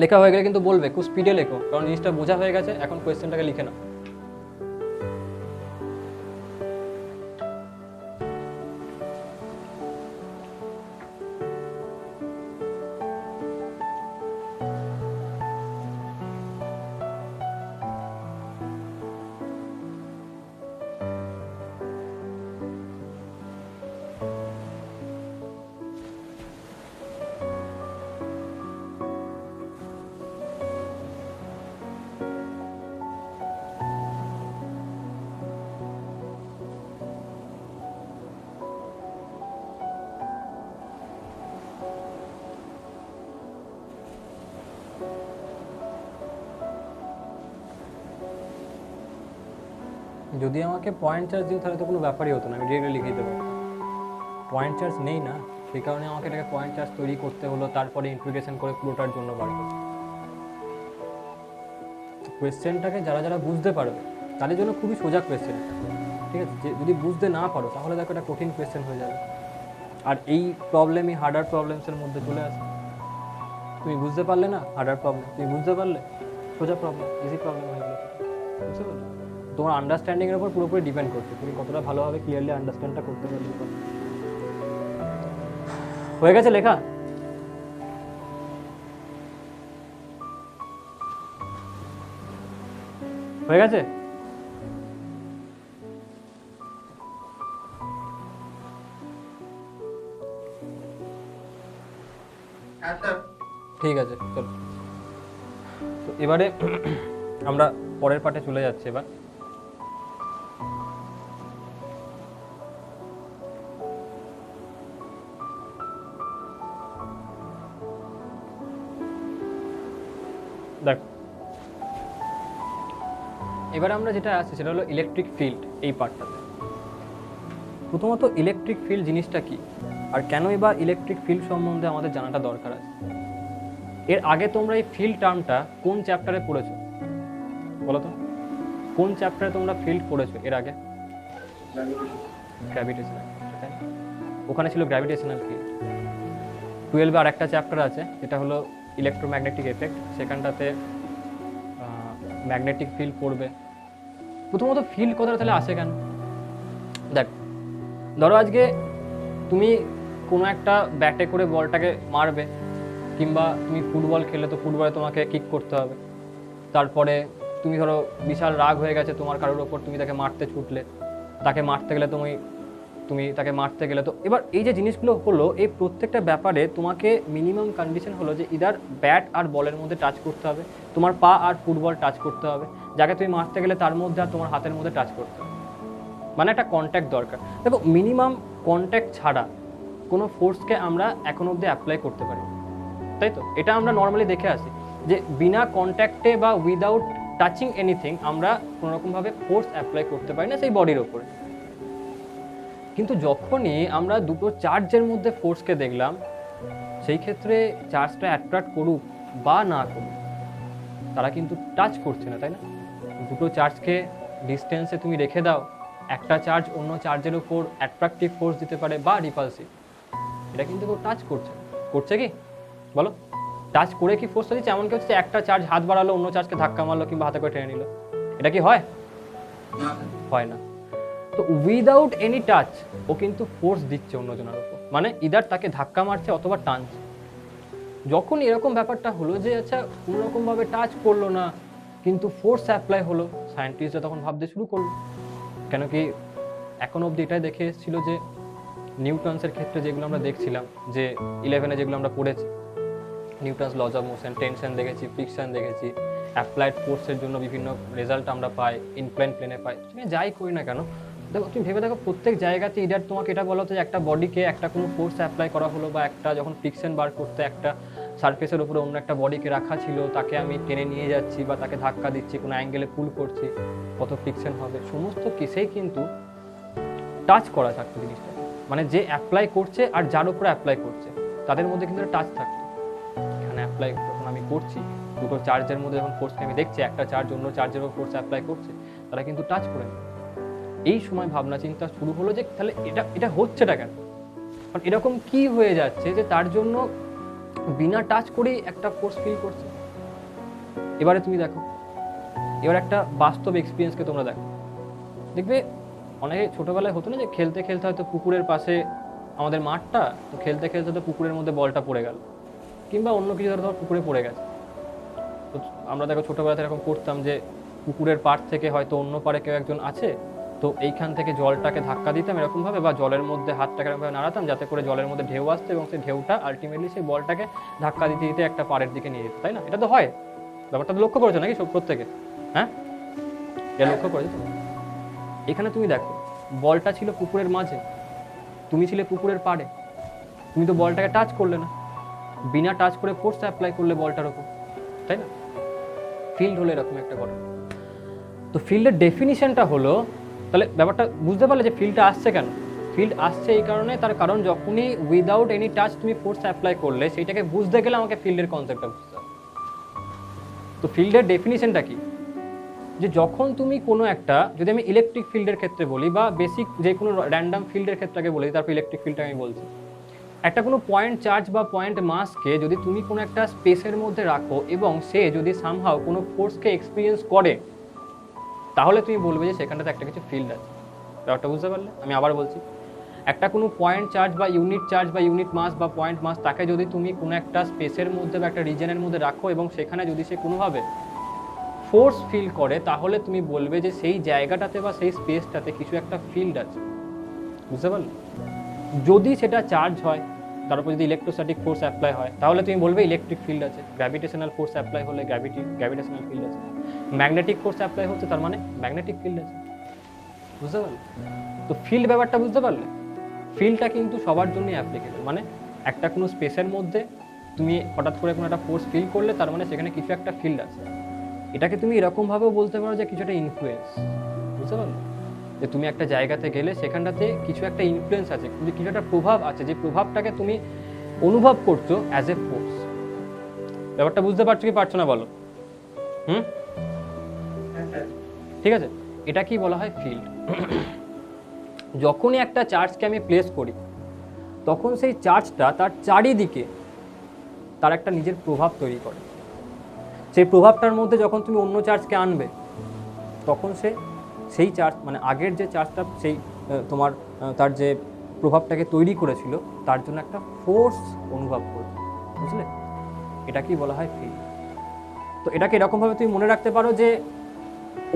লেখা হয়ে গেলে কিন্তু বলবে, খুব স্পিডে লেখো, কারণ জিনিসটা বোঝা হয়ে গেছে, এখন কোয়েশ্চেনটাকে লিখে নাও। যদি আমাকে পয়েন্ট চার্জ দিও তাহলে তো কোনো ব্যাপারই হতো না, আমি ডিরেক্টলি লিখে দিতে পারতাম। পয়েন্ট চার্জ নেই না, সেই কারণে আমাকে এটাকে পয়েন্ট চার্জ তৈরি করতে হলো, তারপরে ইন্টিগ্রেশন করে পুরোটার জন্য বার করতে। কোয়েশ্চেনটাকে যারা যারা বুঝতে পারবে তাদের জন্য খুবই সোজা কোয়েশ্চেন, ঠিক আছে? যদি বুঝতে না পারো তাহলে দেখো এটা কঠিন কোয়েশ্চেন হয়ে যাবে, আর এই প্রবলেমই হার্ডার প্রবলেমসের মধ্যে চলে আসে। তুমি বুঝতে পারলে না হার্ডার প্রবলেম, তুমি বুঝতে পারলে সোজা প্রবলেম, ইজি প্রবলেম হয়ে গেলো। বুঝতে পারলে? তোমার আন্ডারস্ট্যান্ডিংয়ের উপর পুরোপুরি ডিপেন্ড করছে, তুমি কতটা ভালোভাবে ক্লিয়ারলি আন্ডারস্ট্যান্ডটা করতে পারলে। হয়ে গেছে লেখা? হয়ে গেছে? ঠিক আছে, চলো। তো এবারে আমরা পরের পার্টে চলে যাচ্ছি। এবার দেখো, এবারে আমরা যেটা আসছি সেটা হলো ইলেকট্রিক ফিল্ড। এই পার্টটাতে প্রথমত ইলেকট্রিক ফিল্ড জিনিসটা কি, আর কেনই বা ইলেকট্রিক ফিল্ড সম্বন্ধে আমাদের জানাটা দরকার আছে। এর আগে তোমরা এই ফিল্ড টার্মটা কোন চ্যাপ্টারে পড়েছো বলো তো? কোন চ্যাপ্টারে তোমরা ফিল্ড পড়েছো এর আগে? গ্র্যাভিটেশনাল, ওখানে ছিল গ্র্যাভিটেশনাল ফিল্ড। 12-এ আর একটা চ্যাপ্টার আছে যেটা হলো ইলেকট্রোম্যাগনেটিক এফেক্ট, সেখানটাতে ম্যাগনেটিক ফিল্ড পড়বে। প্রথমত ফিল্ড কথাটা তাহলে আসে কেন? দেখ, ধরো আজকে তুমি কোনো একটা ব্যাটে করে বলটাকে মারবে, কিংবা তুমি ফুটবল খেলে তো ফুটবলে তোমাকে কিক করতে হবে। তারপরে তুমি ধরো বিশাল রাগ হয়ে গেছে তোমার কারোর ওপর, তুমি তাকে মারতে ছুটলে, তাকে মারতে গেলে তুমি তাকে মারতে গেলে। তো এবার এই যে জিনিসগুলো হলো, এই প্রত্যেকটা ব্যাপারে তোমাকে মিনিমাম কন্ডিশন হলো যে ইদার ব্যাট আর বলের মধ্যে টাচ করতে হবে, তোমার পা আর ফুটবল টাচ করতে হবে, যাকে তুমি মারতে গেলে তার মধ্যে আর তোমার হাতের মধ্যে টাচ করতে হবে, মানে একটা কন্ট্যাক্ট দরকার। দেখো, মিনিমাম কন্ট্যাক্ট ছাড়া কোনো ফোর্সকে আমরা এখন অবধি অ্যাপ্লাই করতে পারি, তাই তো? এটা আমরা নর্মালি দেখে আসি যে বিনা কন্ট্যাক্টে বা উইদাউট টাচিং এনিথিং আমরা কোনোরকমভাবে ফোর্স অ্যাপ্লাই করতে পারি না সেই বডির ওপরে। কিন্তু যখনই আমরা দুটো চার্জের মধ্যে ফোর্সকে দেখলাম, সেই ক্ষেত্রে চার্জটা অ্যাট্রাক্ট করুক বা না করুক, তারা কিন্তু টাচ করছে না, তাই না? দুটো চার্জকে ডিস্টেন্সে তুমি রেখে দাও, একটা চার্জ অন্য চার্জের উপর অ্যাট্রাকটিভ ফোর্স দিতে পারে বা রিপালসিভ, এটা কিন্তু কেউ টাচ করছে না। করছে কি বলো? টাচ করে কি ফোর্সটা দিচ্ছে? এমন কি হচ্ছে একটা চার্জ হাত বাড়ালো, অন্য চার্জকে ধাক্কা মারলো কিংবা হাতে করে টেনে নিল, এটা কি হয়? হয় না। তো উইদাউট এনি টাচ ও কিন্তু ফোর্স দিচ্ছে অন্যজনের উপর, মানে ইদার তাকে ধাক্কা মারছে অথবা টানছে। যখন এরকম ব্যাপারটা হলো যে আচ্ছা কোনোরকমভাবে টাচ করলো না কিন্তু ফোর্স অ্যাপ্লাই হলো, সায়েন্টিস্টরা তখন ভাবতে শুরু করলো। কেন কি এখন অবধি এটাই দেখে এসেছিল যে নিউটনসের ক্ষেত্রে যেগুলো আমরা দেখছিলাম, যে 11-এ যেগুলো আমরা পড়েছি, Newton's lodge of motion, tension দেখেছি, ফ্রিকশন দেখেছি, অ্যাপ্লাইড ফোর্সের জন্য বিভিন্ন রেজাল্ট আমরা পাই, ইনক্লাইন প্লেনে পাই, তুমি যাই করি না কেন, দেখো তুমি ভেবে দেখো প্রত্যেক জায়গাতে ইডার তোমাকে এটা বলা হতো যে একটা বডিকে একটা কোনো ফোর্স অ্যাপ্লাই করা হলো, বা একটা যখন ফ্রিকশন বার করতে একটা সারফেসের উপরে অন্য একটা বডিকে রাখা ছিল, তাকে আমি টেনে নিয়ে যাচ্ছি বা তাকে ধাক্কা দিচ্ছি, কোনো অ্যাঙ্গেলে পুল করছি, কত ফ্রিকশন হবে, সমস্ত কেসেই কিন্তু টাচ করা থাকতো জিনিসটা, মানে যে অ্যাপ্লাই করছে আর যার উপরে অ্যাপ্লাই করছে তাদের মধ্যে কিন্তু টাচ থাকতো। এখানে অ্যাপ্লাই যখন আমি করছি, দুটো চার্জের মধ্যে যখন ফোর্সকে আমি দেখছি, একটা চার্জ অন্য চার্জের উপর ফোর্স অ্যাপ্লাই করছে, তারা কিন্তু টাচ করে নেয়। এই সময় ভাবনা চিন্তা শুরু হলো যে তাহলে এটা হচ্ছেটা কেন, কারণ এরকম কি হয়ে যাচ্ছে যে তার জন্য বিনা টাচ করেই একটা ফোর্স ফিল করছে। এবারে তুমি দেখো, এবার একটা বাস্তব এক্সপিরিয়েন্সকে তোমরা দেখো, দেখবে অনেকে ছোটবেলায় হতো না যে খেলতে খেলতে হয়তো পুকুরের পাশে আমাদের মাঠটা, তো খেলতে খেলতে তো পুকুরের মধ্যে বলটা পড়ে গেল, কিংবা অন্য কিছু ধরো পুকুরে পড়ে গেছে। তো আমরা দেখো ছোটবেলাতে এরকম করতাম যে পুকুরের পাড় থেকে হয়তো অন্য পাড়ে কেউ একজন আছে, তো এইখান থেকে জলটাকে ধাক্কা দিতাম এরকমভাবে, বা জলের মধ্যে হাতটাকে এরকমভাবে নাড়াতাম যাতে করে জলের মধ্যে ঢেউ আসতো এবং সেই ঢেউটা আলটিমেটলি সেই বলটাকে ধাক্কা দিতে দিতে একটা পাড়ের দিকে নিয়ে যেত, তাই না? এটা তো হয়, ব্যাপারটা তো লক্ষ্য করেছো নাকি সব প্রত্যেকে? হ্যাঁ, এটা লক্ষ্য করেছো তো? এখানে তুমি দেখো বলটা ছিল পুকুরের মাঝে, তুমি ছিলে পুকুরের পাড়ে, তুমি তো বলটাকে টাচ করলে না, বিনা টাচ করে ফোর্স অ্যাপ্লাই করলে বলটার উপর, তাই না? ফিল্ড হলো এরকম একটা ঘটনা। তো ফিল্ডের ডেফিনিশনটা হলো, তাহলে ব্যাপারটা বুঝতে পারলে যে ফিল্ডটা আসছে কেন? ফিল্ড আসছে এই কারণে, তার কারণ যখনই উইদাউট এনি টাচ তুমি ফোর্স অ্যাপ্লাই করলে, সেইটাকে বুঝতে গেলে আমাকে ফিল্ডের কনসেপ্টটা বুঝতে হবে। তো ফিল্ডের ডেফিনিশনটা কি? যে যখন তুমি কোনো একটা, যদি আমি ইলেকট্রিক ফিল্ডের ক্ষেত্রে বলি বা বেসিক যে কোনো র্যান্ডাম ফিল্ডের ক্ষেত্রে বলি, তারপর ইলেকট্রিক ফিল্ডটা আমি বলছি, একটা কোনো পয়েন্ট চার্জ বা পয়েন্ট মাসকে যদি তুমি কোনো একটা স্পেসের মধ্যে রাখো এবং সে যদি সামহাও কোনো ফোর্সকে এক্সপিরিয়েন্স করে, তাহলে তুমি বলবে যে সেখানটাতে একটা কিছু ফিল্ড আছে। ব্যাপারটা বুঝতে পারলে? আমি আবার বলছি, একটা কোনো পয়েন্ট চার্জ বা ইউনিট মাস বা পয়েন্ট মাস, তাকে যদি তুমি কোনো একটা স্পেসের মধ্যে বা একটা রিজনের মধ্যে রাখো এবং সেখানে যদি সে কোনোভাবে ফোর্স ফিল করে, তাহলে তুমি বলবে যে সেই জায়গাটাতে বা সেই স্পেসটাতে কিছু একটা ফিল্ড আছে। বুঝতে পারলে? যদি সেটা চার্জ হয়, তার উপর যদি ইলেকট্রোস্ট্যাটিক ফোর্স অ্যাপ্লাই হয়, তাহলে তুমি বলবে ইলেকট্রিক ফিল্ড আছে। গ্র্যাভিটেশনাল ফোর্স অ্যাপ্লাই হলে গ্র্যাভিটেশনাল ফিল্ড আছে। ম্যাগনেটিক ফোর্স অ্যাপ্লাই হচ্ছে, তার মানে ম্যাগনেটিক ফিল্ড আছে। বুঝতে পারলে? তো ফিল্ড ব্যাপারটা বুঝতে পারলে? ফিল্ডটা কিন্তু সবার জন্যই অ্যাপ্লিকেবল, মানে একটা কোনো স্পেসের মধ্যে তুমি হঠাৎ করে কোনো একটা ফোর্স ফিল করলে, তার মানে সেখানে কিছু একটা ফিল্ড আছে। এটাকে তুমি এরকমভাবেও বলতে পারো যে কিছু একটা ইনফ্লুয়েন্স। বুঝতে পারলে? যে তুমি একটা জায়গাতে গেলে সেখানটাতে কিছু একটা ইনফ্লুয়েন্স আছে, কিছু একটা প্রভাব আছে, যে প্রভাবটাকে তুমি অনুভব করছো অ্যাজ এ ফোর্স। ব্যাপারটা বুঝতে পারছো কি পারছো না বলো? ঠিক আছে, এটা কি বলা হয়? ফিল্ড। যখনই একটা চার্জকে আমি প্লেস করি, তখন সেই চার্জটা তার চারিদিকে তার একটা নিজের প্রভাব তৈরি করে। সেই প্রভাবটার মধ্যে যখন তুমি অন্য চার্জকে আনবে, তখন সেই চার্জ, মানে আগের যে চার্জটা সেই তোমার তার যে প্রভাবটাকে তৈরি করেছিল, তার জন্য একটা ফোর্স অনুভব করবে। বুঝলে? এটা কি বলা হয়? ফিল্ড। তো এটাকে এরকমভাবে তুমি মনে রাখতে পারো যে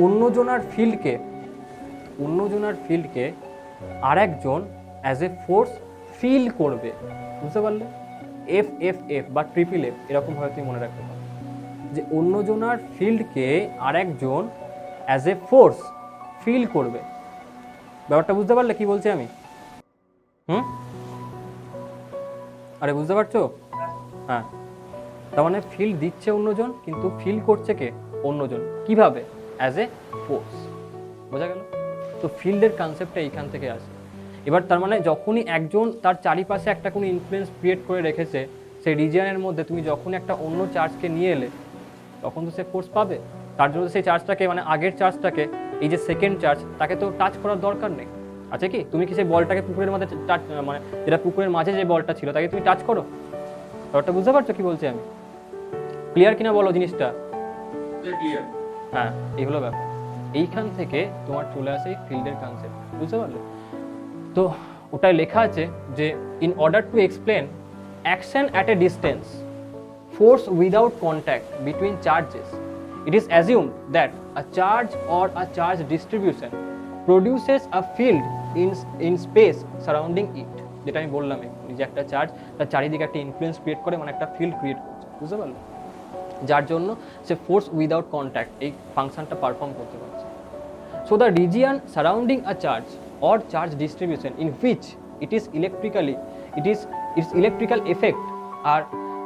অন্যজনার ফিল্ডকে আর একজন অ্যাজ এ ফোর্স ফিল করবে। বুঝতে পারলে? এফ বা ট্রিপল এফ, এরকমভাবে তুমি মনে রাখতে পারো যে অন্যজনার ফিল্ডকে আর একজন অ্যাজ এ ফোর্স ফিল করবে। ব্যাপারটা বুঝতে পারলে কি বলছি আমি? আরে বুঝতে পারছো? হ্যাঁ, তার মানে ফিল দিচ্ছে অন্যজন, কিন্তু ফিল করছে কে? অন্যজন। কিভাবে? As a force. বোঝা গেল? তো ফিল্ডের কনসেপ্টটা এইখান থেকে আসে। এবার তার মানে যখনই একজন তার চারিপাশে একটা কোনো ইনফ্লুয়েন্স ক্রিয়েট করে রেখেছে সেই রিজিয়নের মধ্যে, তুমি যখন একটা অন্য চার্জকে নিয়ে এলে তখন তো সে ফোর্স পাবে। তার জন্য সেই চার্জটাকে মানে আগের চার্জটাকে, এই যে সেকেন্ড চার্জ, তাকে তো টাচ করার দরকার নেই। আছে কি? তুমি কি সেই বলটাকে পুকুরের মধ্যে টাচ, মানে যেটা পুকুরের মাঝে যে বলটা ছিল তাকে তুমি টাচ করো? ব্যাপারটা বুঝতে পারছো কি বলছি আমি? ক্লিয়ার কিনা বলো জিনিসটা? হ্যাঁ, এই হলো ব্যাপার। এইখান থেকে তোমার চলে আসে ফিল্ডের কনসেপ্ট, বুঝতে পারলে? তো ওটাই লেখা আছে যে in order to explain action at a distance, force without contact between charges, it is assumed that a charge or a charge distribution produces a field in space surrounding it. যেটা আমি বললাম, যে একটা চার্জ তার চারিদিকে একটা influence create করে, মানে একটা ফিল্ড ক্রিয়েট করছে, বুঝতে পারলে? যার জন্য সে ফোর্স উইদাউট কন্ট্যাক্ট এই ফাংশনটা পারফর্ম করতে পারছে। So the region surrounding a charge or charge distribution in which its electrical effect are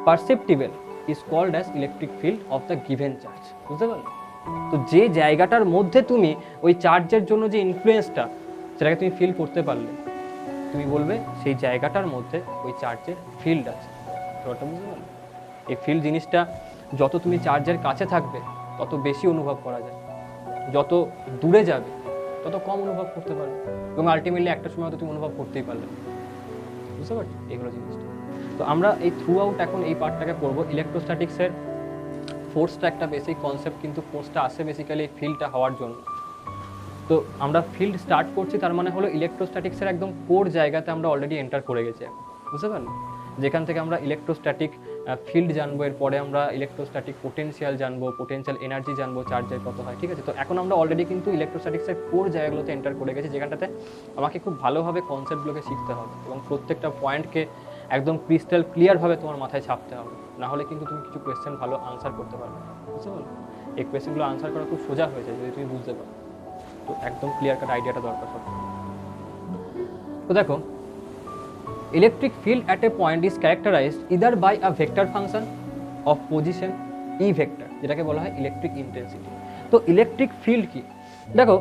perceptible is called as electric field of the given charge, বুঝতে পারলে? তো যে জায়গাটার মধ্যে তুমি ওই চার্জের জন্য যে ইনফ্লুয়েন্সটা সেটাকে তুমি ফিল করতে পারলে, তুমি বলবে সেই জায়গাটার মধ্যে ওই চার্জের ফিল্ড আছে। ব্যাপারটা বুঝতে পারলে? এই ফিল্ড জিনিসটা যত তুমি চার্জের কাছে থাকবে তত বেশি অনুভব করা যায়, যত দূরে যাবে তত কম অনুভব করতে পারবে, এবং আলটিমেটলি একটা সময় তো তুমি অনুভব করতেই পারলে, বুঝতে পারছো? এগুলো জিনিসটা। তো আমরা এই থ্রু আউট এখন এই পার্টটাকে পড়বো। ইলেকট্রোস্ট্যাটিক্সের ফোর্সটা একটা বেসিক কনসেপ্ট, কিন্তু ফোর্সটা আসে বেসিক্যালি এই ফিল্ডটা হওয়ার জন্য। তো আমরা ফিল্ড স্টার্ট করছি, তার মানে হলো ইলেকট্রোস্ট্যাটিক্সের একদম কোর জায়গাতে আমরা অলরেডি এন্টার করে গেছি, বুঝতে পারলেন? যেখান থেকে আমরা ইলেকট্রোস্ট্যাটিক ফিল্ড জানবো, এরপরে আমরা ইলেকট্রোস্ট্যাটিক পোটেনশিয়াল জানবো, পোটেনশিয়াল এনার্জি জানবো, চার্জের কত হয়, ঠিক আছে? তো এখন আমরা অলরেডি কিন্তু ইলেকট্রোস্ট্যাটিক্সের কোর জায়গাগুলোতে এন্টার করে গেছি, যেখানটাতে আমাকে খুব ভালোভাবে কনসেপ্টগুলোকে শিখতে হবে এবং প্রত্যেকটা পয়েন্টকে একদম ক্রিস্টাল ক্লিয়ারভাবে তোমার মাথায় ছাপতে হবে, না হলে কিন্তু তুমি কিছু কোয়েশ্চেন ভালো আনসার করতে পারবে, বুঝতে পারলে? এই কোয়েশ্চেনগুলো আনসার করা খুব সোজা হয়ে যায় যদি তুমি বুঝতে পারো। তো একদম ক্লিয়ার কাট আইডিয়াটা দরকার সব। তো দেখো, electric field at a point is characterized either by a vector function of position E vector, যেটাকে বলা হয় ইলেকট্রিক ইন্টেন্সিটি। তো ইলেকট্রিক ফিল্ড কি? দেখো,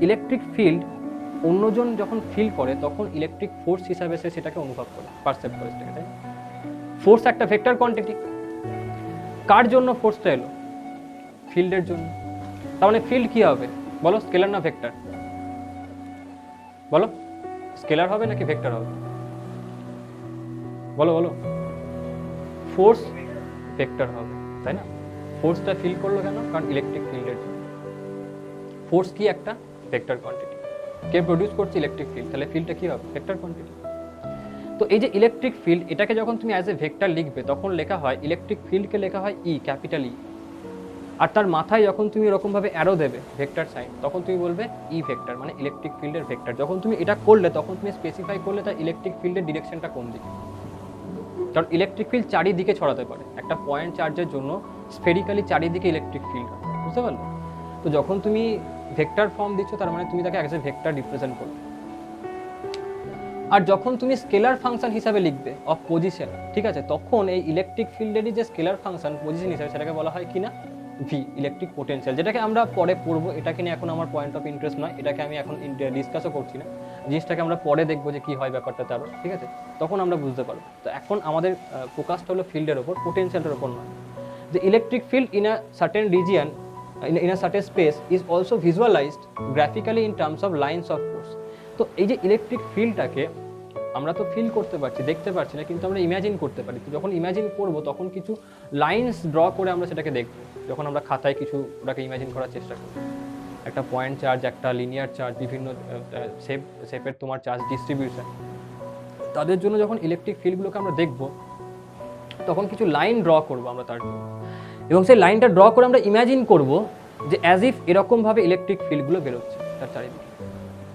ইলেকট্রিক ফিল্ড অন্যজন যখন ফিল করে তখন ইলেকট্রিক ফোর্স হিসাবে সে সেটাকে অনুভব করে, পারসেপ্ট করে সেটাকে, তাই? ফোর্স একটা ভেক্টর কোয়ান্টিটি। কার জন্য ফোর্সটা এলো? ফিল্ডের জন্য। তার মানে ফিল্ড কি হবে বলো? স্কেলার না ভেক্টর? বলো, স্কেলার হবে নাকি ভেক্টর হবে? বলো বলো। ফোর্স ভেক্টর হবে, তাই না? ফোর্সটা ফিল করলো কেন? কারণ ইলেকট্রিক ফিল্ডের জন্য। ফোর্স কি? একটা ভেক্টর কোয়ান্টিটি। কে প্রডিউস করছে? Electric field. তাহলে ফিল্ডটা কি হবে? Vector quantity. তো এই যে ইলেকট্রিক ফিল্ড, এটাকে যখন তুমি অ্যাজ এ ভেক্টর লিখবে তখন লেখা হয়, ইলেকট্রিক ফিল্ডকে লেখা হয় ই, ক্যাপিটাল ই। আর তার মাথায় যখন তুমি এরকমভাবে অ্যারো দেবে, ভেক্টর সাইন, তখন তুমি বলবে ই ভেক্টর, মানে ইলেকট্রিক ফিল্ডের ভেক্টর। যখন তুমি এটা করলে তখন তুমি স্পেসিফাই করলে তার ইলেকট্রিক ফিল্ডের ডিরেকশনটা কোন দিকে। কারণ ইলেকট্রিক ফিল্ড চারিদিকে ছড়াতে পারে, একটা পয়েন্ট চার্জের জন্য স্ফেরিক্যালি চারিদিকে ইলেকট্রিক ফিল্ড হয়, বুঝতে পারলে? তো যখন তুমি ভেক্টর ফর্ম দিচ্ছ তার মানে তুমি তাকে অ্যাজ এ ভেক্টর রিপ্রেজেন্ট করবে। আর যখন তুমি স্কেলার ফাংশন হিসাবে লিখবে অফ পজিশন, ঠিক আছে, তখন এই ইলেকট্রিক ফিল্ডেরই যে স্কেলার ফাংশন পজিশন হিসাবে সেটাকে বলা হয় কি না? ভি, ইলেকট্রিক পোটেনশিয়াল, যেটাকে আমরা পরে পড়বো। এটাকে নিয়ে এখন আমার পয়েন্ট অফ ইন্টারেস্ট নয়, এটাকে আমি এখন ডিসকাসও করছি না। জিনিসটাকে আমরা পরে দেখবো যে কি হয় ব্যাপারটা তারও, ঠিক আছে? তখন আমরা বুঝতে পারবো। তো এখন আমাদের ফোকাসটা হলো ফিল্ডের ওপর, পোটেনশিয়ালের ওপর নয়। The electric field in a certain region, in a certain space is also visualized graphically in terms of lines of force. তো এই যে ইলেকট্রিক ফিল্ডটাকে আমরা তো ফিল করতে পারছি, দেখতে পারছি না, কিন্তু আমরা ইমাজিন করতে পারি। তো যখন ইমাজিন করব তখন কিছু লাইন্স ড্র করে আমরা সেটাকে দেখব। যখন আমরা খাতায় কিছু ওটাকে ইমাজিন করার চেষ্টা করি, একটা পয়েন্ট চার্জ, একটা লিনিয়ার চার্জ, বিভিন্ন শেপের তোমার চার্জ ডিস্ট্রিবিউশন, তাদের জন্য যখন ইলেকট্রিক ফিল্ডগুলোকে আমরা দেখব তখন কিছু লাইন ড্র করবো আমরা তার জন্য, এবং সেই লাইনটা ড্র করে আমরা ইমাজিন করব যে অ্যাজ ইফ এরকমভাবে ইলেকট্রিক ফিল্ডগুলো বেরোচ্ছে তার চারিদিকে।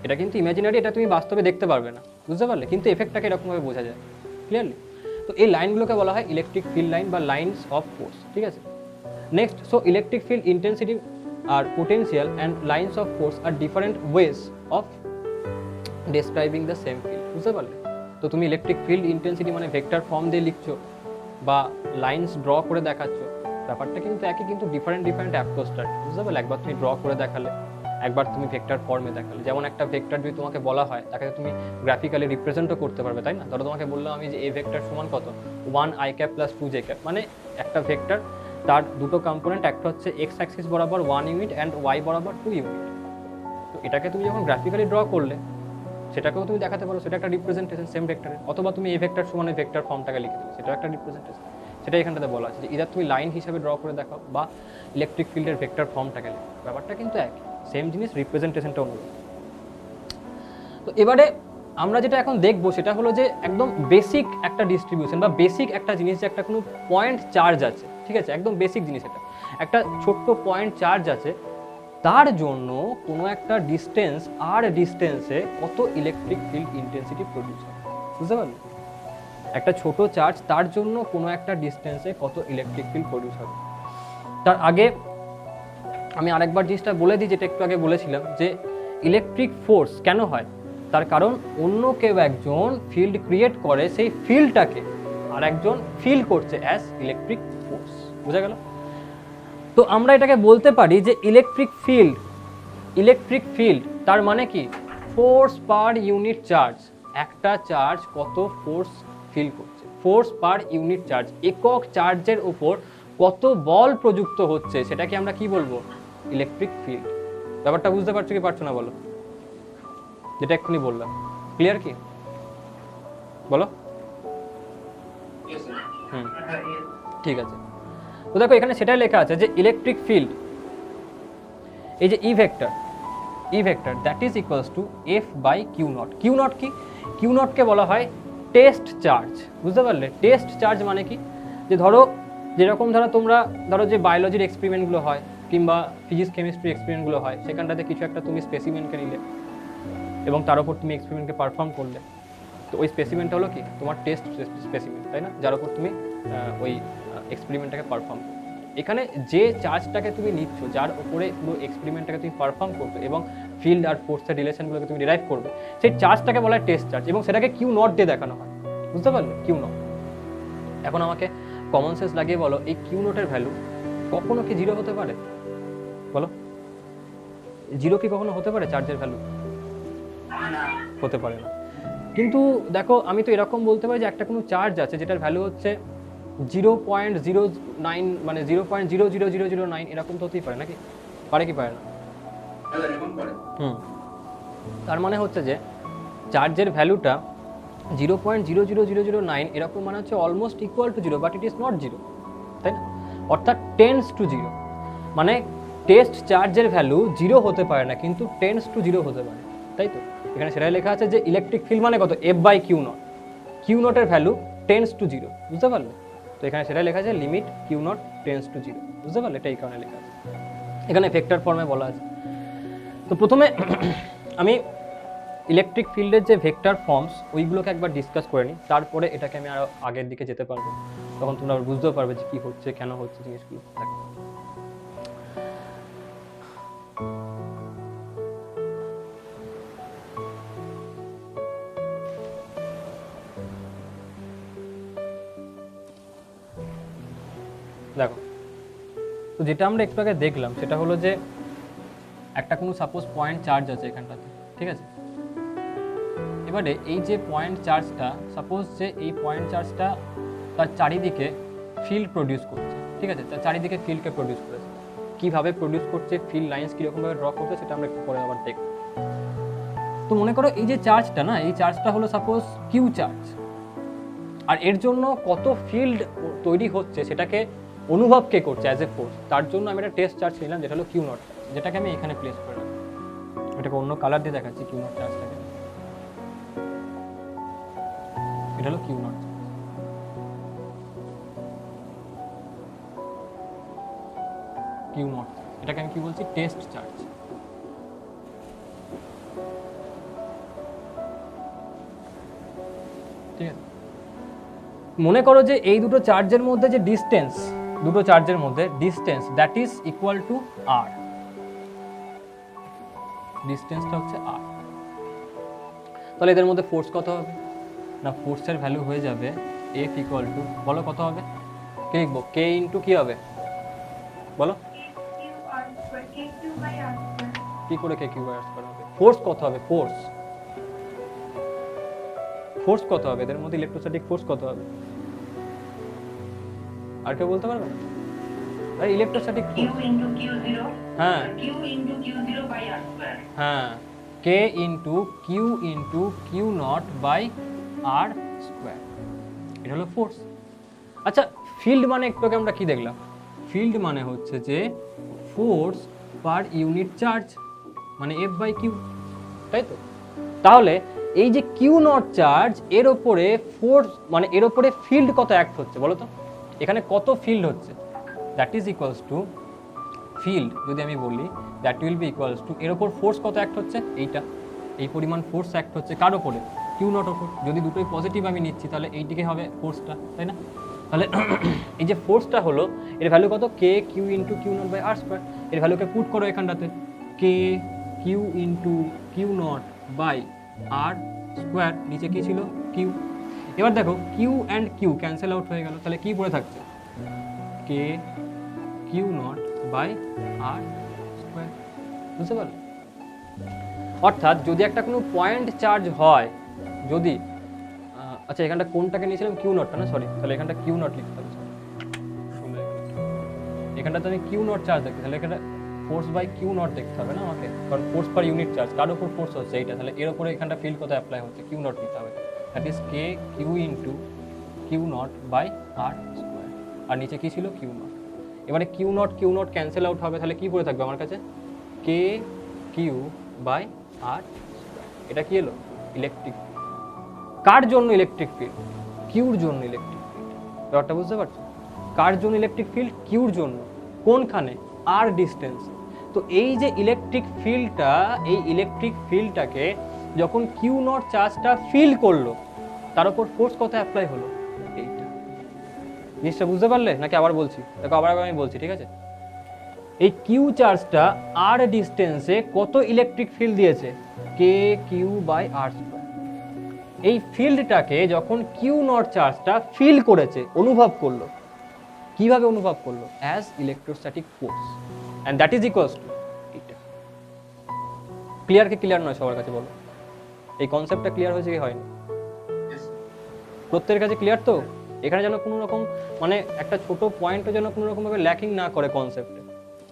এটা কিন্তু ইমাজিনারি, এটা তুমি বাস্তবে দেখতে পারবে না, বুঝতে পারলে? কিন্তু এফেক্টটাকে এরকমভাবে বোঝা যায় ক্লিয়ারলি। তো এই লাইনগুলোকে বলা হয় ইলেকট্রিক ফিল্ড লাইন বা লাইনস অফ ফোর্স, ঠিক আছে? Next, so electric field intensity আর potential and lines of force are different ways of describing the same field, বুঝতে পারলে? তো তুমি ইলেকট্রিক ফিল্ড ইন্টেন্সিটি মানে ভেক্টর ফর্ম দিয়ে লিখছো বা লাইন্স ড্র করে দেখাচ্ছ, ব্যাপারটা কিন্তু একই, কিন্তু ডিফারেন্ট অ্যাপ্রোচটা, বুঝতে পারলে? একবার তুমি ড্র করে দেখালে, একবার তুমি ভেক্টর ফর্মে দেখালে। যেমন একটা ভেক্টর যদি তোমাকে বলা হয় তাকে তুমি গ্রাফিক্যালি রিপ্রেজেন্টও করতে পারবে, তাই না? ধরো তোমাকে বললাম আমি যে এ ভেক্টর সমান কত, 1i cap plus 2j cap, মানে একটা ভেক্টর তার দুটো কম্পোনেন্ট, একটা হচ্ছে এক্স অ্যাক্সিস বরাবর 1 ইউনিট অ্যান্ড ওয়াই বরাবর 2 ইউনিট। তো এটাকে তুমি যখন গ্রাফিক্যালি ড্র করলে সেটাকেও তুমি দেখাতে পারো, সেটা একটা রিপ্রেজেন্টেশন সেম ভেক্টরের। অথবা তুমি এই ভেক্টর সমান ভেক্টর ফর্মটাকে লিখে দিলে, সেটাও একটা রিপ্রেজেন্টেশন। সেটা এখানটাতে বলা আছে যে ইদার তুমি লাইন হিসাবে ড্র করে দেখাও বা ইলেকট্রিক ফিল্ডের ভেক্টর ফর্মটাকে লিখো, ব্যাপারটা কিন্তু একই, সেম জিনিস, রিপ্রেজেন্টেশনটা অনুযায়ী। তো এবারে আমরা যেটা এখন দেখবো সেটা হলো যে একদম বেসিক একটা ডিস্ট্রিবিউশন বা বেসিক একটা জিনিস, যে একটা কোনো পয়েন্ট চার্জ আছে, ঠিক আছে, একদম বেসিক জিনিস, এটা একটা ছোট্ট পয়েন্ট চার্জ আছে, তার জন্য কোনো একটা ডিস্টেন্স আর ডিস্টেন্সে কত ইলেকট্রিক ফিল্ড ইন্টেন্সিটি প্রডিউস হয়, বুঝতে পারলে? একটা ছোট চার্জ, তার জন্য কোনো একটা ডিস্টেন্সে কত ইলেকট্রিক ফিল্ড প্রডিউস হবে। তার আগে আমি আরেকবার জিনিসটা বলে দিই, যেটা একটু আগে বলেছিলাম, যে ইলেকট্রিক ফোর্স কেন হয়, তার কারণ অন্য কেউ একজন ফিল্ড ক্রিয়েট করে, সেই ফিল্ডটাকে আর একজন ফিল করছে অ্যাজ ইলেকট্রিক ফোর্স, বুঝা গেল? তো আমরা এটাকে বলতে পারি যে ইলেকট্রিক ফিল্ড তার মানে কি, ফোর্স পার ইউনিট চার্জ। একটা চার্জ কত ফোর্স ফিল করছে, ফোর্স পার ইউনিট চার্জ, একক চার্জের উপর কত বল প্রযুক্ত হচ্ছে, সেটাকে আমরা কি বলবো, ইলেকট্রিক ফিল্ড। ব্যাপারটা বুঝতে পারছো কি পারছো না বলো, যেটা এক্ষুনি বললাম, ক্লিয়ার কি? বলো। ঠিক আছে। তো দেখো এখানে সেটাই লেখা আছে যে ইলেকট্রিক ফিল্ড, এই যে E vector that is equals to F by Q naught. Q naught কি? কিউ নটকে বলা হয় টেস্ট চার্জ, বুঝতে পারলে? টেস্ট চার্জ মানে কি, যে ধরো যেরকম তোমরা ধরো যে বায়োলজির এক্সপেরিমেন্টগুলো হয় কিংবা ফিজিক্স কেমিস্ট্রি এক্সপেরিমেন্টগুলো হয়, সেখানটাতে কিছু একটা তুমি স্পেসিমেনকে নিলে এবং তার উপর তুমি এক্সপেরিমেন্টকে পারফর্ম করলে, তো ওই স্পেসিমেনটা হলো কি, তোমার টেস্ট স্পেসিমেন, তাই না? যার উপর তুমি ওই এক্সপেরিমেন্টটাকে পারফর্ম করবে। এখানে যে চার্জটাকে তুমি নিচ্ছ, যার উপরে পুরো এক্সপেরিমেন্টটাকে তুমি পারফর্ম করবে এবং ফিল্ড আর ফোর্সের রিলেশনগুলোকে তুমি ডিরাইভ করবে, সেই চার্জটাকে বলা হয় টেস্ট চার্জ, এবং সেটাকে কিউ নট দিয়ে দেখানো হয়, বুঝতে পারলে? Q naught. এখন আমাকে কমন সেন্স লাগিয়ে বলো, এই কিউ নটের ভ্যালু কখনো কি জিরো হতে পারে? বলো, জিরো কি কখনো হতে পারে চার্জের ভ্যালু? হতে পারে না। কিন্তু দেখো আমি তো এরকম বলতে পারি যে একটা কোনো চার্জ আছে যেটার ভ্যালু হচ্ছে 0.09, মানে 0.00009, এরকম তো হতেই পারে নাকি? পারে কি পারে না? তার মানে হচ্ছে যে চার্জের ভ্যালুটা 0.00009 এরকম, মানে হচ্ছে almost equal to zero, but it is not zero, তাই না? অর্থাৎ টেন্স টু জিরো, মানে টেস্ট চার্জের ভ্যালু জিরো হতে পারে না, কিন্তু টেন্স টু জিরো হতে পারে, তাই তো? এখানে সেটাই লেখা আছে যে ইলেকট্রিক ফিল্ড মানে কত, F by Q naught. Q নটের ভ্যালু টেন্স টু জিরো, বুঝতে পারলে? তো এখানে সেটাই লেখা আছে limit Q naught tends to zero, বুঝতে পারলে? এটা এই কারণে লেখা আছে, এখানে ভেক্টর ফর্মে বলা আছে। তো প্রথমে আমি ইলেকট্রিক ফিল্ডের যে ভেক্টর ফর্মস ওইগুলোকে একবার ডিসকাস করে নিই, তারপরে এটাকে আমি আরও আগের দিকে যেতে পারবো, তখন তোমরা বুঝতেও পারবে যে কী হচ্ছে, কেন হচ্ছে জিনিসগুলো। দেখো, তো যেটা আমরা একটু আগে দেখলাম সেটা হলো যে একটা কোনো সাপোজ পয়েন্ট চার্জ আছে এখানটাতে, ঠিক আছে? এবারে এই যে পয়েন্ট চার্জটা, সাপোজ যে এই পয়েন্ট চার্জটা তার চারিদিকে ফিল্ড প্রডিউস করছে, ঠিক আছে? তার চারিদিকে ফিল্ডকে প্রডিউস করেছে। কীভাবে প্রডিউস করছে, ফিল্ড লাইন্স কীরকমভাবে ড্র করছে, সেটা আমরা একটু পরে আবার দেখব। তো মনে করো এই যে চার্জটা না, এই চার্জটা হলো সাপোজ কিউ চার্জ, আর এর জন্য কত ফিল্ড তৈরি হচ্ছে সেটাকে অনুভব কে করছে অ্যাজ এ ফোর্স, তার জন্য আমি একটা টেস্ট চার্জ নিলাম যেটা হলো কিউ নট, যেটাকে আমি এখানে প্লেস করে রাখবো। এটাকে অন্য কালার দিয়ে দেখাচ্ছি কিউ নট চার্জটাকে, এটা হলো কিউ নট। কিউ নট, এটাকে আমি কি বলছি, টেস্ট চার্জ। ঠিক আছে, মনে করো যে এই দুটো চার্জের মধ্যে যে ডিসটেন্স, দুটো চার্জের মধ্যে distance that is equal to R, ডিসটেন্সটা হচ্ছে আর। তাহলে এদের মধ্যে ফোর্স কত হবে না, ফোর্সের ভ্যালু হয়ে যাবে এফ ইকুয়াল টু, বলো কত হবে, কে লিখবো, কে ইন্টু কি হবে বলো, কি করে কে কিউ বাই আর স্কয়ার হবে? ফোর্স কত হবে? ফোর্স কত হবে এদের মধ্যে? ইলেকট্রোস্ট্যাটিক ফোর্স কত হবে? আর কেউ বলতে পারবে না? আরে ইলেকট্রোস্ট্যাটিক q into q0 হ্যাঁ q into q0 by r square হ্যাঁ k into q into Q naught by R square, এটা হলো ফোর্স। আচ্ছা ফিল্ড মানে একটু আগে আমরা কি দেখলাম? ফিল্ড মানে হচ্ছে যে ফোর্স পার ইউনিট চার্জ, মানে এফ বাই কিউ, তাই তো? তাহলে এই যে কিউ নট চার্জ, এর ওপরে ফোর্স মানে এর ওপরে ফিল্ড কত অ্যাক্ট হচ্ছে বলো তো? এখানে কত ফিল্ড হচ্ছে? That is equals two field, যদি আমি বলি that will be equals to এর ওপর ফোর্স কত অ্যাক্ট হচ্ছে? এইটা, এই পরিমাণ ফোর্স অ্যাক্ট হচ্ছে কার ওপরে? কিউ নট ওপর। যদি দুটোই পজিটিভ আমি নিচ্ছি তাহলে এইদিকে হবে ফোর্সটা, তাই না? তাহলে এই যে ফোর্সটা হলো, এর ভ্যালু কত? K Q into Q naught by R square. এর ভ্যালুকে পুট করো এখানটাতে, কে Q into Q naught by R square, নিচে কি ছিল? কিউ। এবার দেখো Q and Q cancel out হয়ে গেল, তাহলে কি পড়ে থাকছে? K Q naught by R square. বুঝতে পারলে? অর্থাৎ যদি একটা কোনো পয়েন্ট চার্জ হয়, যদি আচ্ছা এখানটা কোনটাকে নিয়েছিলাম? কিউ নটটা না, সরি, তাহলে এখানটা কিউ নট লিখতে হবে, এখানটা তো আমি কিউ নট চার্জ দেখতে, তাহলে এখানে ফোর্স বাই কিউ নট দেখতে হবে না আমাকে, কারণ ফোর্স পার ইউনিট চার্জ, কার উপর ফোর্স হচ্ছে এইটা, তাহলে এর উপরে এখানটা ফিল্ড কত অ্যাপ্লাই হচ্ছে? কিউ নট নিতে হবে, that is K Q into Q naught by R square. আর নিচে কি ছিল? Q naught. এবারে কিউ নট ক্যান্সেল আউট হবে, তাহলে কি পড়ে থাকবে আমার কাছে? K Q by R square. এটা কি এলো? ইলেকট্রিক। কার জন্য ইলেকট্রিক ফিল্ড? কিউর জন্য ইলেকট্রিক ফিল্ড। ব্যাপারটা বুঝতে পারছো? কার জন্য ইলেকট্রিক ফিল্ড? কিউর জন্য। কোনখানে? আর ডিস্টেন্স। তো এই যে ইলেকট্রিক ফিল্ডটা, এই ইলেকট্রিক ফিল্ডটাকে যখন কিউ নট চার্জটা ফিল করলো, তার উপর ফোর্স কত অ্যাপ্লাই হলো? এইটা। জিনিসটা বুঝতে পারলে নাকি আবার বলছি? দেখো আবার আমি বলছি, ঠিক আছে? এই কিউ চার্জটা আর ডিস্টেন্সে কত ইলেকট্রিক ফিল্ড দিয়েছে? কে কিউ বাই আর স্কয়ার। এই ফিল্ডটাকে যখন কিউ নট চার্জটা ফিল করেছে, অনুভব করলো, কিভাবে অনুভব করলো? As electrostatic force, and that is equals two এটা। ক্লিয়ার কি ক্লিয়ার নয় সবার কাছে বলো? এই কনসেপ্টটা ক্লিয়ার হয়েছে কি হয়নি? প্রত্যেকের কাছে ক্লিয়ার তো? এখানে যেন কোনো রকম মানে একটা ছোট পয়েন্টও যেন কোনো রকমভাবে ল্যাকিং না করে কনসেপ্টে,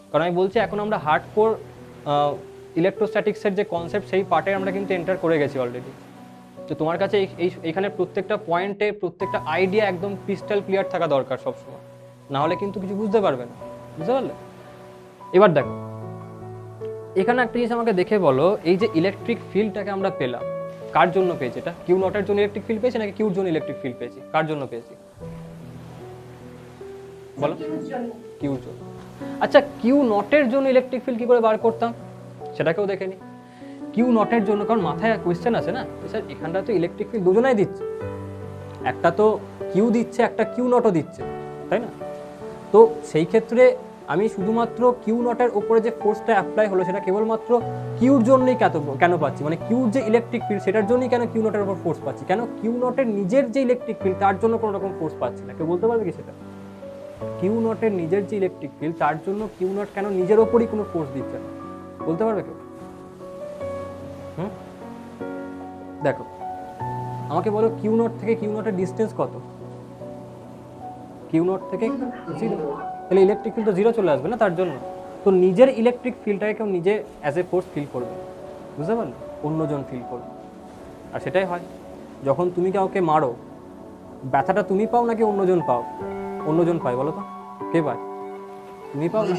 কারণ আমি বলছি এখন আমরা হার্ডকোর ইলেকট্রোস্ট্যাটিক্সের যে কনসেপ্ট, সেই পার্টে আমরা কিন্তু এন্টার করে গেছি অলরেডি। তো তোমার কাছে এইখানে প্রত্যেকটা পয়েন্টে প্রত্যেকটা আইডিয়া একদম ক্রিস্টাল ক্লিয়ার থাকা দরকার সবসময়, না হলে কিন্তু কিছু বুঝতে পারবে না। বুঝতে পারলে? এবার দেখো এখানে একটা জিনিস আমাকে দেখে বলো, এই যে ইলেকট্রিক ফিল্ডটাকে আমরা পেলাম, কার জন্য পেয়েছি? এটা কিউ নটের জন্য ইলেকট্রিক ফিল্ড পেয়েছি নাকি কিউর জন্য ইলেকট্রিক ফিল্ড পেয়েছি? কার জন্য পেয়েছি বলো? কিউর জন্য। আচ্ছা কিউ নটের জন্য ইলেকট্রিক ফিল্ড কি করে বার করতাম সেটাকেও দেখে নি। কিউ নটের জন্য, কারণ মাথায় কোয়েশ্চেন আছে না, স্যার এখানটা তো ইলেকট্রিক ফিল্ড দুজনাই দিচ্ছে, একটা তো কিউ দিচ্ছে, একটা কিউ নটও দিচ্ছে, তাই না? তো সেই ক্ষেত্রে আমি শুধুমাত্র কিউ নটের উপরে যে ফোর্সটা অ্যাপ্লাই হলো সেটা কেবলমাত্র কিউর জন্যই কেন পাচ্ছি, মানে কিউর যে ইলেকট্রিক ফিল্ড সেটার জন্যই কেন কিউ নটের উপর ফোর্স পাচ্ছি, কেন কিউ নটের নিজের যে ইলেকট্রিক ফিল্ড তার জন্য কোনো রকম ফোর্স পাচ্ছি না? কেউ বলতে পারবে কি সেটা? কিউ নটের নিজের যে ইলেকট্রিক ফিল্ড তার জন্য কিউ নট কেন নিজের ওপরই কোনো ফোর্স দিচ্ছে না? বলতে পারবে কেউ? দেখো আমাকে বলো কিউ নট থেকে কিউ নটের ডিস্টেন্স কত? কিউ নট থেকে 0, তাহলে ইলেকট্রিক ফিল্ড তো 0 চলে আসবে না তার জন্য। তো নিজের ইলেকট্রিক ফিল্ডটাকে কেউ নিজে অ্যাজ এ ফোর্স ফিল করবে, বুঝতে পারলে? অন্যজন ফিল করবে। আর সেটাই হয় যখন তুমি কাউকে মারো, ব্যথাটা তুমি পাও নাকি অন্যজন পাও? অন্যজন পায়, বলো তো? কে পায়? তুমি পাও না,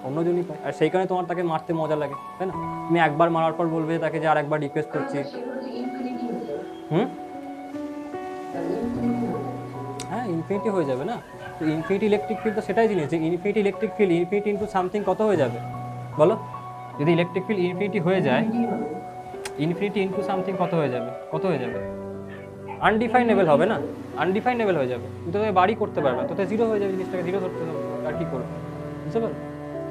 অন্যজনই পায়। আর সেই কারণে তোমার তাকে মারতে মজা লাগে, তাই না? তুমি একবার মারার পর বলবে তাকে যে আরেকবার রিকোয়েস্ট করছি। হ্যাঁ ইনফিনিটি হয়ে যাবে না? তো ইনফিনিটি ইলেকট্রিক ফিল্ড তো সেটাই জিনিস, যে infinity electric field infinity into something কত হয়ে যাবে বলো? যদি ইলেকট্রিক ফিল্ড ইনফিনিটি হয়ে যায়, ইনফিনিটি ইন্টু সামথিং কত হয়ে যাবে? কত হয়ে যাবে? আনডিফাইনেবল হবে না? আনডিফাইনেবল হয়ে যাবে, তুমি তো বাড়ি করতে পারবে না, তো 0 হয়ে যাবে, জিনিসটাকে 0 ধরতে হবে, আর কি করবে? বুঝতে পারো?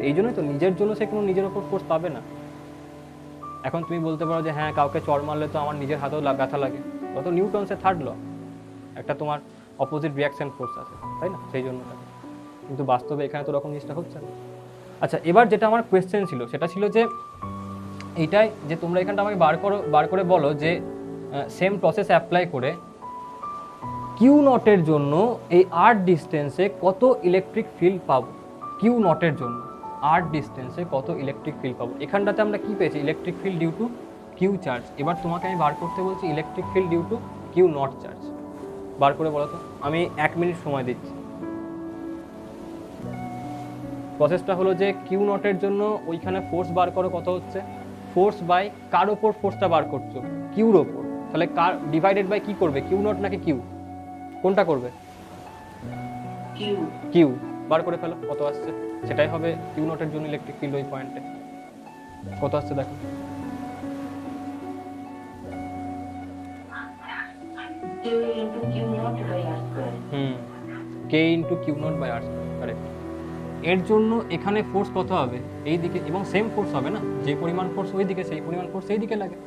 এই জন্যই তো নিজের জন্য সে কোনো নিজের ওপর ফোর্স পাবে না। এখন তুমি বলতে পারো যে হ্যাঁ কাউকে চড় মারলে তো আমার নিজের হাতেও ব্যথা লাগে, কত নিউটনসের থার্ড ল, একটা তোমার অপোজিট রিয়াকশন ফোর্স আছে, তাই না? সেই জন্য। কিন্তু বাস্তবে এখানে তো রকম জিনিসটা হচ্ছে না। আচ্ছা এবার যেটা আমার কোয়েশ্চেন ছিল সেটা ছিল যে এইটাই যে তোমরা এখানটা আমাকে বার করে বলো যে সেম প্রসেস অ্যাপ্লাই করে কিউ নটের জন্য এই আর ডিস্টেন্সে কত ইলেকট্রিক ফিল্ড পাবো, কিউ নটের জন্য আর ডিস্টেন্সে কত ইলেকট্রিক ফিল্ড পাবো। এখানটাতে আমরা কি পেয়েছি, electric field due to Q charge. এবার তোমাকে আমি বার করতে বলছি electric field due to Q naught charge. বার করে বলো তো, আমি 1 মিনিট সময় দিচ্ছি। প্রসেসটা হলো যে কিউ নটের জন্য ওইখানে ফোর্স বার করো, কত হচ্ছে, ফোর্স বাই কার ওপর ফোর্সটা বার করছো, কিউর ওপর। তাহলে কার ডিভাইডেড বাই কি করবে, কিউ নট নাকি কিউ, কোনটা করবে, কিউ কিউ। বার করে ফেলো কত আসছে, সেটাই হবে কিউ নটের জন্য ইলেকট্রিক ফিল্ড ওই পয়েন্টে। কত আসছে দেখো, Q into Q naught by R square. K into Q naught by r square, correct. এর জন্য এখানে ফোর্স কত হবে, এই দিকে, এবং সেম ফোর্স হবে না, যে পরিমাণ ফোর্স ওই দিকে সেই পরিমাণ ফোর্স এই দিকে লাগে।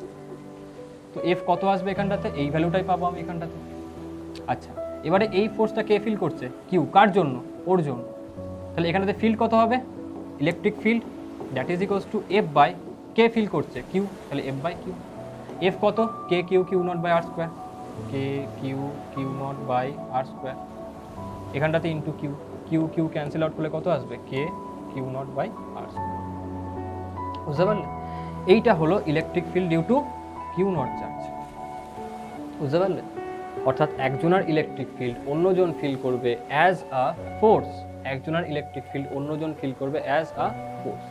তো এফ কত আসবে এখানটাতে, এই ভ্যালুটাই পাবো আমি এখানটাতে। আচ্ছা, এবারে এই ফোর্সটা কে ফিল করছে, কিউ, কার জন্য, ওর জন্য। তাহলে এখানটাতে ফিল্ড কত হবে, electric field that is equals to F by কে ফিল করছে, কিউ, তাহলে এফ বাই কিউ। এফ কত, K Q Q naught by R square, K Q Q naught by R square. এখানটাতে into Q, Q Q cancel out করলে কত আসবে, K Q naught by R square. বুঝতে পারলে, এইটা হলো electric field due to Q naught charge. বুঝতে পারলে, অর্থাৎ একজনের ইলেকট্রিক ফিল্ড অন্যজন ফিল করবে অ্যাজ আ ফোর্স, একজনের ইলেকট্রিক ফিল্ড অন্যজন ফিল করবে অ্যাজ আ ফোর্স।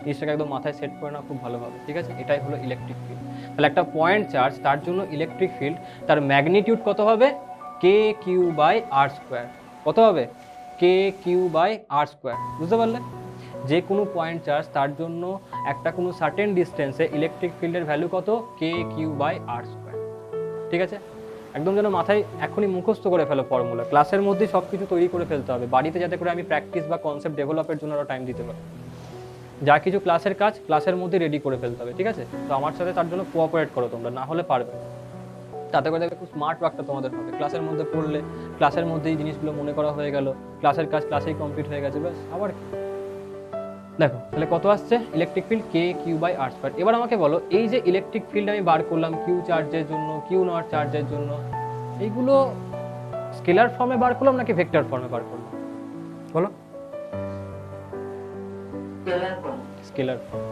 জিনিসটাকে একদম মাথায় সেট করে না, খুব ভালোভাবে, ঠিক আছে। এটাই হলো ইলেকট্রিক ফিল্ড। তাহলে একটা পয়েন্ট চার্জ, তার জন্য ইলেকট্রিক ফিল্ড, তার ম্যাগনিটিউড কত হবে, k Q by R square. কত হবে, k Q by R square. বুঝতে পারলে, যে কোনো পয়েন্ট চার্জ তার জন্য একটা কোনো সার্টেন ডিস্টেন্সে ইলেকট্রিক ফিল্ডের ভ্যালু কত, K Q by R square. ঠিক আছে, একদম যেন মাথায় এখনই মুখস্থ করে ফেলো ফর্মুলা, ক্লাসের মধ্যেই সব কিছু তৈরি করে ফেলতে হবে, বাড়িতে যাতে করে আমি প্র্যাকটিস বা কনসেপ্ট ডেভেলপের জন্য আরও টাইম দিতে পারি। যা কিছু ক্লাসের কাজ ক্লাসের মধ্যে রেডি করে ফেলতে হবে, ঠিক আছে। তো আমার সাথে তার জন্য কোঅপারেট করো তোমরা, না হলে পারবে না। তাতে করে দেখবে খুব স্মার্ট ওয়ার্কটা তোমাদের হবে। ক্লাসের মধ্যে পড়লে ক্লাসের মধ্যেই জিনিসগুলো মনে করা হয়ে গেল, ক্লাসের কাজ ক্লাসেই কমপ্লিট হয়ে গেছে, ব্যাস। আবার দেখো তাহলে কত আসছে, electric field k Q by r square. এবার আমাকে বলো, এই যে ইলেকট্রিক ফিল্ড আমি বার করলাম কিউ চার্জের জন্য, কিউ নট চার্জের জন্য, এইগুলো স্কেলার ফর্মে বার করলাম নাকি ভেক্টর ফর্মে বার করলাম, বলো। Scalar form.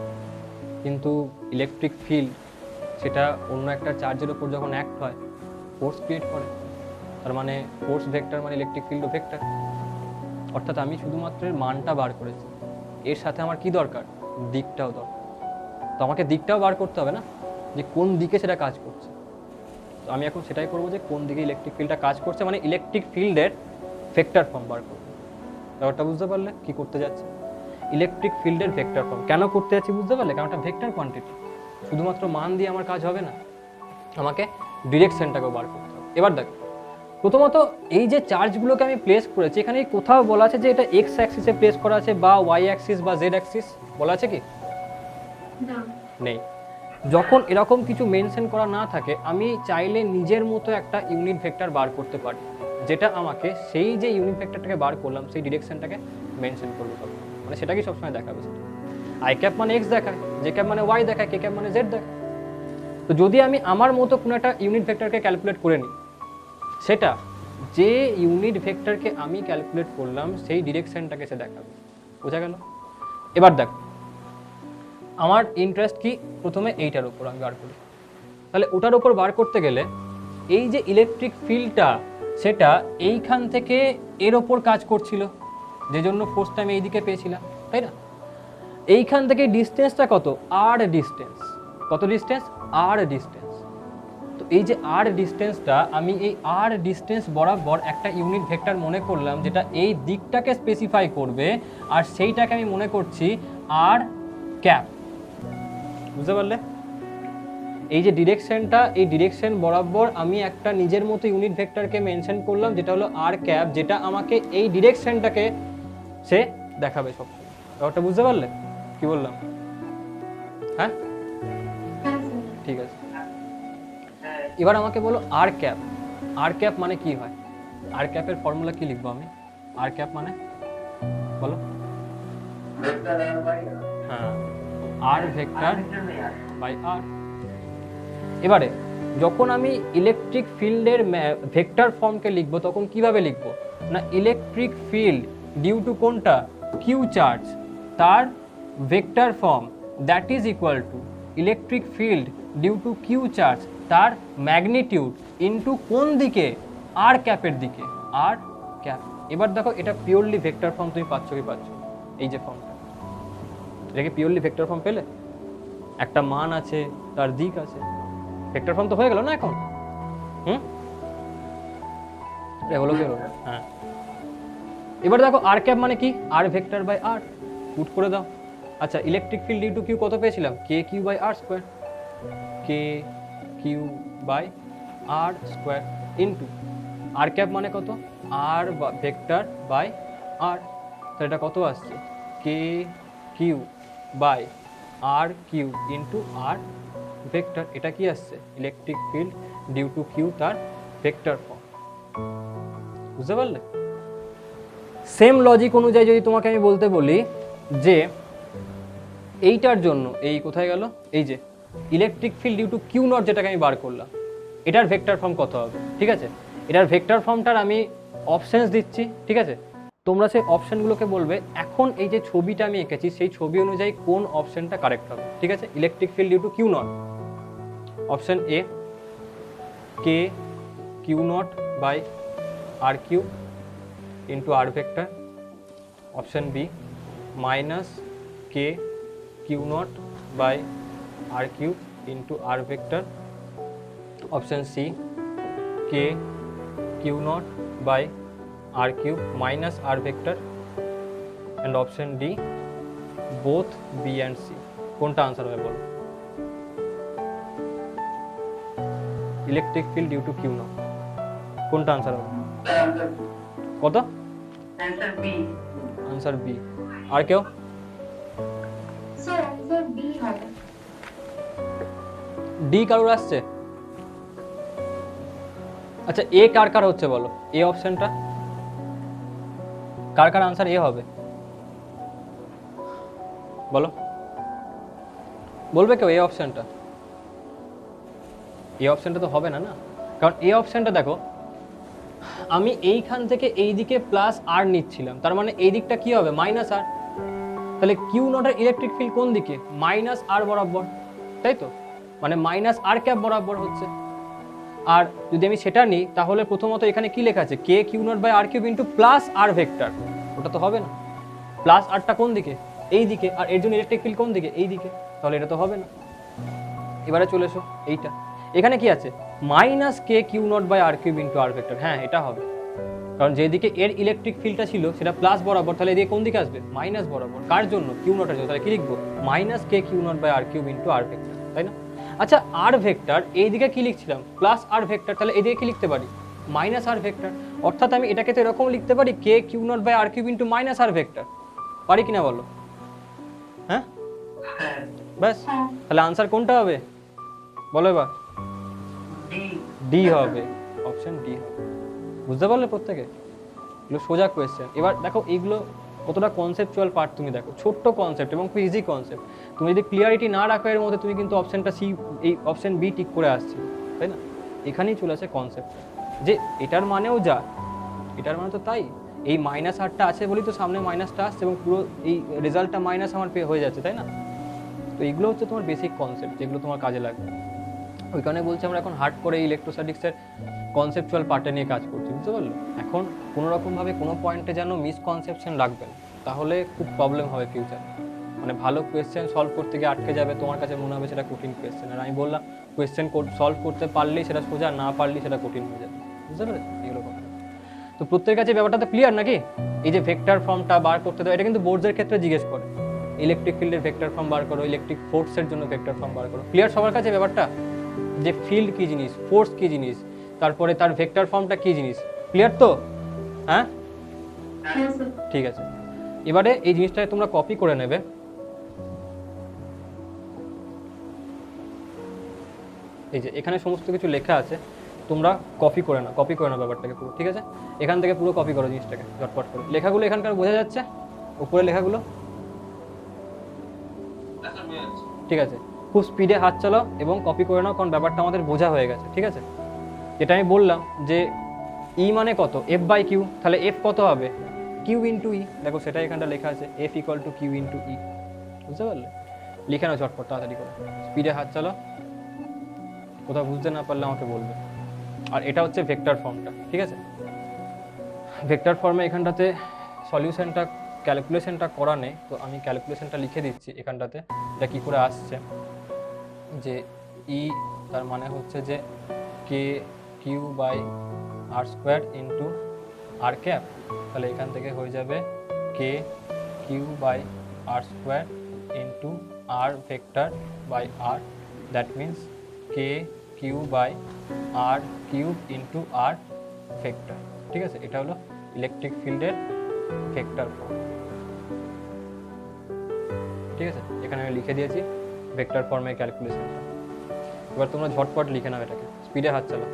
কিন্তু ইলেকট্রিক ফিল্ড সেটা অন্য একটা চার্জের উপর যখন অ্যাক্ট হয় ফোর্স ক্রিয়েট করে, তার মানে ফোর্স ভেক্টর মানে ইলেকট্রিক ফিল্ডও ভেক্টর। অর্থাৎ আমি শুধুমাত্র এর মানটা বার করেছি, এর সাথে আমার কি দরকার, দিকটাও দরকার। তো আমাকে দিকটাও বার করতে হবে না, যে কোন দিকে সেটা কাজ করছে। তো আমি এখন সেটাই করবো, যে কোন দিকে ইলেকট্রিক ফিল্ডটা কাজ করছে, মানে ইলেকট্রিক ফিল্ডের ভেক্টর ফর্ম বার করবো। ব্যাপারটা বুঝতে পারলে কি করতে যাচ্ছে, ইলেকট্রিক ফিল্ডের ভেক্টর ফর্ম কেন করতে যাচ্ছি বুঝতে পারলে, কারণ এটা ভেক্টর কোয়ান্টিটি। শুধুমাত্র মান দিয়ে আমার কাজ হবে না, আমাকে ডিরেকশনটাকেও বার করতে হবে। এবার দেখো, প্রথমত এই যে চার্জগুলোকে আমি প্লেস করেছি, এখানে কোথাও বলা আছে যে এটা এক্স অ্যাক্সিসে প্লেস করা আছে বা ওয়াই অ্যাক্সিস বা জেড অ্যাক্সিস, বলা আছে কি, নেই। যখন এরকম কিছু মেনশন করা না থাকে, আমি চাইলে নিজের মতো একটা ইউনিট ভেক্টর বার করতে পারি, যেটা আমাকে সেই যে ইউনিট ভেক্টরটাকে বার করলাম সেই ডিরেকশনটাকে মেনশন করবে সব, মানে সেটাকে সবসময় দেখাবে। সেটা আই ক্যাপ মানে এক্স দেখায়, জে ক্যাপ মানে ওয়াই দেখায়, কে ক্যাপ মানে জেড দেখায়। তো যদি আমি আমার মতো কোনো একটা ইউনিট ভেক্টরকে ক্যালকুলেট করে নিই, সেটা যে ইউনিট ভেক্টরকে আমি ক্যালকুলেট করলাম সেই ডিরেকশনটাকে সে দেখাবে। বোঝা গেল? এবার দেখো, আমার ইন্টারেস্ট কি, প্রথমে এইটার উপর আমি বার করি। তাহলে ওটার উপর বার করতে গেলে এই যে ইলেকট্রিক ফিল্ডটা, সেটা এইখান থেকে এর ওপর কাজ করছিল, যে জন্য ফোর্সটা আমি এইদিকে পেয়েছিলাম, তাই না? এইখান থেকে ডিস্টেন্সটা কত, আর ডিস্টেন্স। কত ডিস্টেন্স, আর ডিস্টেন্স। তো এই যে আর ডিস্টেন্সটা, আমি এই আর ডিস্টেন্স বরাবর একটা ইউনিট ভেক্টর মনে করলাম, যেটা এই দিকটাকে স্পেসিফাই করবে, আর সেইটাকে আমি মনে করছি আর ক্যাপ। বুঝতে পারলে? এই যে ডিরেকশনটা, এই ডিরেকশন বরাবর আমি একটা নিজের মতো ইউনিট ভেক্টরকে মেনশন করলাম, যেটা হলো আর ক্যাপ, যেটা আমাকে এই ডিরেকশনটাকে সে দেখাবে সবসময়। ব্যাপারটা বুঝতে পারলে কি বললাম? হ্যাঁ, ঠিক আছে। এবার আমাকে বলো আর ক্যাপ। আর ক্যাপ মানে কি হয়? আর ক্যাপের ফর্মুলা কি লিখবো আমি? আর ক্যাপ মানে বলো। হ্যাঁ, আর ভেক্টর বাই আর। এবারে যখন আমি ইলেকট্রিক ফিল্ডের ভেক্টর ফর্মকে লিখবো তখন কিভাবে লিখবো না, ইলেকট্রিক ফিল্ড ডিউ টু কোনটা, কিউ চার্জ, তার vector form that is equal to electric field due to Q charge তার ম্যাগনিটিউড ইনটু কোন দিকে, আর ক্যাপের দিকে, আর ক্যাপ। এবার দেখো এটা পিওরলি ভেক্টর ফর্ম তুমি পাচ্ছ কি পাচ্ছ, এই যে ফর্মটা, এটাকে পিওরলি ভেক্টর ফর্ম পেলে, একটা মান আছে তার দিক আছে, ভেক্টর ফর্ম তো হয়ে গেল না এখন। এটা হলো কি হলো, হ্যাঁ। এবার দেখো আর ক্যাপ মানে কি, R vector by R, put করে দাও। আচ্ছা electric field due to Q কত পেয়েছিলাম, K Q by R square, K Q by R square into R cap মানে কত, আর ভেক্টর বাই আর, তাহলে এটা কত আসছে, K Q by R Q into R vector. এটা কি আসছে, electric field due to Q তার ভেক্টর ফর্ম। বুঝতে পারলে? সেম লজিক অনুযায়ী যদি তোমাকে আমি বলতে বলি যে এইটার জন্য, এই কোথায় গেল, এই যে electric field due to Q naught যেটাকে আমি বার করলাম, এটার ভেক্টর ফর্ম কত হবে, ঠিক আছে। এটার ভেক্টর ফর্মটার আমি অপশনস দিচ্ছি, ঠিক আছে। তোমরা সেই অপশনগুলোকে বলবে এখন এই যে ছবিটা আমি এঁকেছি সেই ছবি অনুযায়ী কোন অপশনটা কারেক্ট হবে, ঠিক আছে। Electric field due to Q naught, option A K Q naught by R Q into R vector, option B minus K Q naught by R Q into R vector, option C K Q naught by R Q minus R vector, and option D both B and C. কোনটা answer হবে বলো, electric field due to Q naught কোনটা answer হবে, কত, Answer B. Answer B. আর কেউ, sir answer B হবে। D কারোর আসছে? আচ্ছা এ কার কার হচ্ছে বলো, এ অপশনটা কার কার আনসার এ হবে বলো, বলবে কেউ এ অপশনটা? এই অপশনটা তো হবে না, না, কারণ এই অপশনটা দেখো আমি এইখান থেকে এই দিকে প্লাস আর নিচ্ছিলাম, তার মানে এই দিকটা কি হবে, মাইনাস আর। তাহলে কিউ নটের ইলেকট্রিক ফিল্ড কোন দিকে, মাইনাস আর বরাবর, তাই তো, মানে মাইনাস আর ক্যাপ বরাবর হচ্ছে। আর যদি আমি সেটা নিই তাহলে প্রথমত এখানে কি লেখা আছে, K Q naught by R cube into plus R vector, ওটা তো হবে না। প্লাস আরটা কোন দিকে, এই দিকে, আর এর জন্য ইলেকট্রিক ফিল্ড কোন দিকে, এই দিকে, তাহলে এটা তো হবে না। এবারে চলে এসো এইটা, এখানে কি আছে, minus K Q naught by R cube into R vector, হ্যাঁ এটা হবে, কারণ যেদিকে এর ইলেকট্রিক ফিল্ডটা ছিল সেটা প্লাস বরাবর, তাহলে এদিকে কোন দিকে আসবে, মাইনাস বরাবর। কার জন্য, কিউ নটের জন্য, তাহলে কি লিখবো, minus K Q naught by R cube into R vector, তাই না। আচ্ছা আর ভেক্টর এইদিকে কি লিখছিলাম, প্লাস আর ভেক্টর, তাহলে এদিকে কি লিখতে পারি, মাইনাস আর ভেক্টর। অর্থাৎ আমি এটাকে তো এরকম লিখতে পারি, K Q naught by R cube into minus R vector, পারি কিনা বলো, হ্যাঁ ব্যাস। তাহলে আনসার কোনটা হবে বলো এবার, D. ডি হবে, অপশন ডি হবে। বুঝতে পারলে প্রত্যেকে, এগুলো সোজা কোয়েশ্চেন। এবার দেখো এইগুলো কতটা কনসেপচুয়াল পার্ট, তুমি দেখো ছোট্ট কনসেপ্ট এবং খুব ইজি কনসেপ্ট। তুমি যদি ক্লিয়ারিটি না রাখো এর মধ্যে, তুমি কিন্তু অপশনটা সি, এই অপশন বি টিক করে আসছি, তাই না। এখানেই চলে আসে কনসেপ্ট, যে এটার মানেও যা, এটার মানে তো তাই, এই মাইনাস আরটা আছে বলেই তো সামনে মাইনাসটা আসছে এবং পুরো এই রেজাল্টটা মাইনাস আমার হয়ে যাচ্ছে, তাই না। তো এইগুলো হচ্ছে তোমার বেসিক কনসেপ্ট, যেগুলো তোমার কাজে লাগবে। ওই কারণে বলছি আমরা এখন হার্ড করে ইলেকট্রোস্ট্যাটিক্সের কনসেপচুয়াল পার্টে নিয়ে কাজ করছি, বুঝতে পারলো। এখন কোনো রকমভাবে কোনো পয়েন্টে যেন মিসকনসেপশন রাখবেন, তাহলে খুব প্রবলেম হবে ফিউচারে। মানে ভালো কোয়েশ্চেন সলভ করতে গিয়ে আটকে যাবে, তোমার কাছে মনে হবে সেটা কঠিন কোয়েশ্চেন। আর আমি বললাম কোয়েশ্চেন সলভ করতে পারলেই সেটা সোজা, না পারলেই সেটা কঠিন হয়ে যাবে, বুঝতে পারলে এগুলো কথা। তো প্রত্যেকের কাছে ব্যাপারটা তো ক্লিয়ার নাকি, এই যে ভেক্টর ফর্মটা বার করতে দেয়, এটা কিন্তু বোর্ডের ক্ষেত্রে জিজ্ঞেস করে, ইলেকট্রিক ফিল্ডের ভেক্টর ফর্ম বার করো, ইলেকট্রিক ফোর্সের জন্য ভেক্টর ফর্ম বার করো। ক্লিয়ার সবার কাছে ব্যাপারটা, যে ফিল্ড কি জিনিস, ফোর্স কি জিনিস, তারপরে তার ভেক্টর ফর্মটা কি জিনিস, ক্লিয়ার তো, হ্যাঁ ঠিক আছে। এবারে এই জিনিসটা তোমরা কপি করে নেবে, এই যে এখানে সমস্ত কিছু লেখা আছে, তোমরা কপি করে নাও, কপি করে নাও ব্যাপারটাকে পুরো, ঠিক আছে। এখান থেকে পুরো কপি করো জিনিসটাকে ঝটপট করে। লেখাগুলো এখানকার বোঝা যাচ্ছে, উপরে লেখাগুলো ঠিক আছে। খুব স্পিডে হাত চালাও এবং কপি করে নাও, কারণ ব্যাপারটা আমাদের বোঝা হয়ে গেছে, ঠিক আছে? যেটা আমি বললাম যে ই মানে কত, এফ বাই কিউ, তাহলে এফ কত হবে, কিউ ইন্টু ই। দেখো সেটাই এখানটা লেখা আছে, F equal to Q into E. বুঝতে পারলে? লিখে নাও চটপট তাড়াতাড়ি করে, স্পিডে হাত চালাও, কোথাও বুঝতে না পারলে আমাকে বলবে। আর এটা হচ্ছে ভেক্টর ফর্মটা, ঠিক আছে? ভেক্টর ফর্মে এখানটাতে সলিউশনটা ক্যালকুলেশনটা করা নেই, তো আমি ক্যালকুলেশনটা লিখে দিচ্ছি এখানটাতে। এটা কী করে আসছে যে ই তার মানে হচ্ছে যে কে Q by R square into R cap, তাহলে এখান থেকে হয়ে যাবে K Q by R square into R vector by R, that means K Q by R cube into R vector, ঠিক আছে? এটা হলো ইলেকট্রিক ফিল্ডের ভেক্টর ফর্ম, ঠিক আছে? এখানে আমি লিখে দিয়েছি ভেক্টর ফর্মের ক্যালকুলেশনটা। এবার তোমরা ঝটপট লিখে নাও এটাকে, স্পিডে হাত চালাও।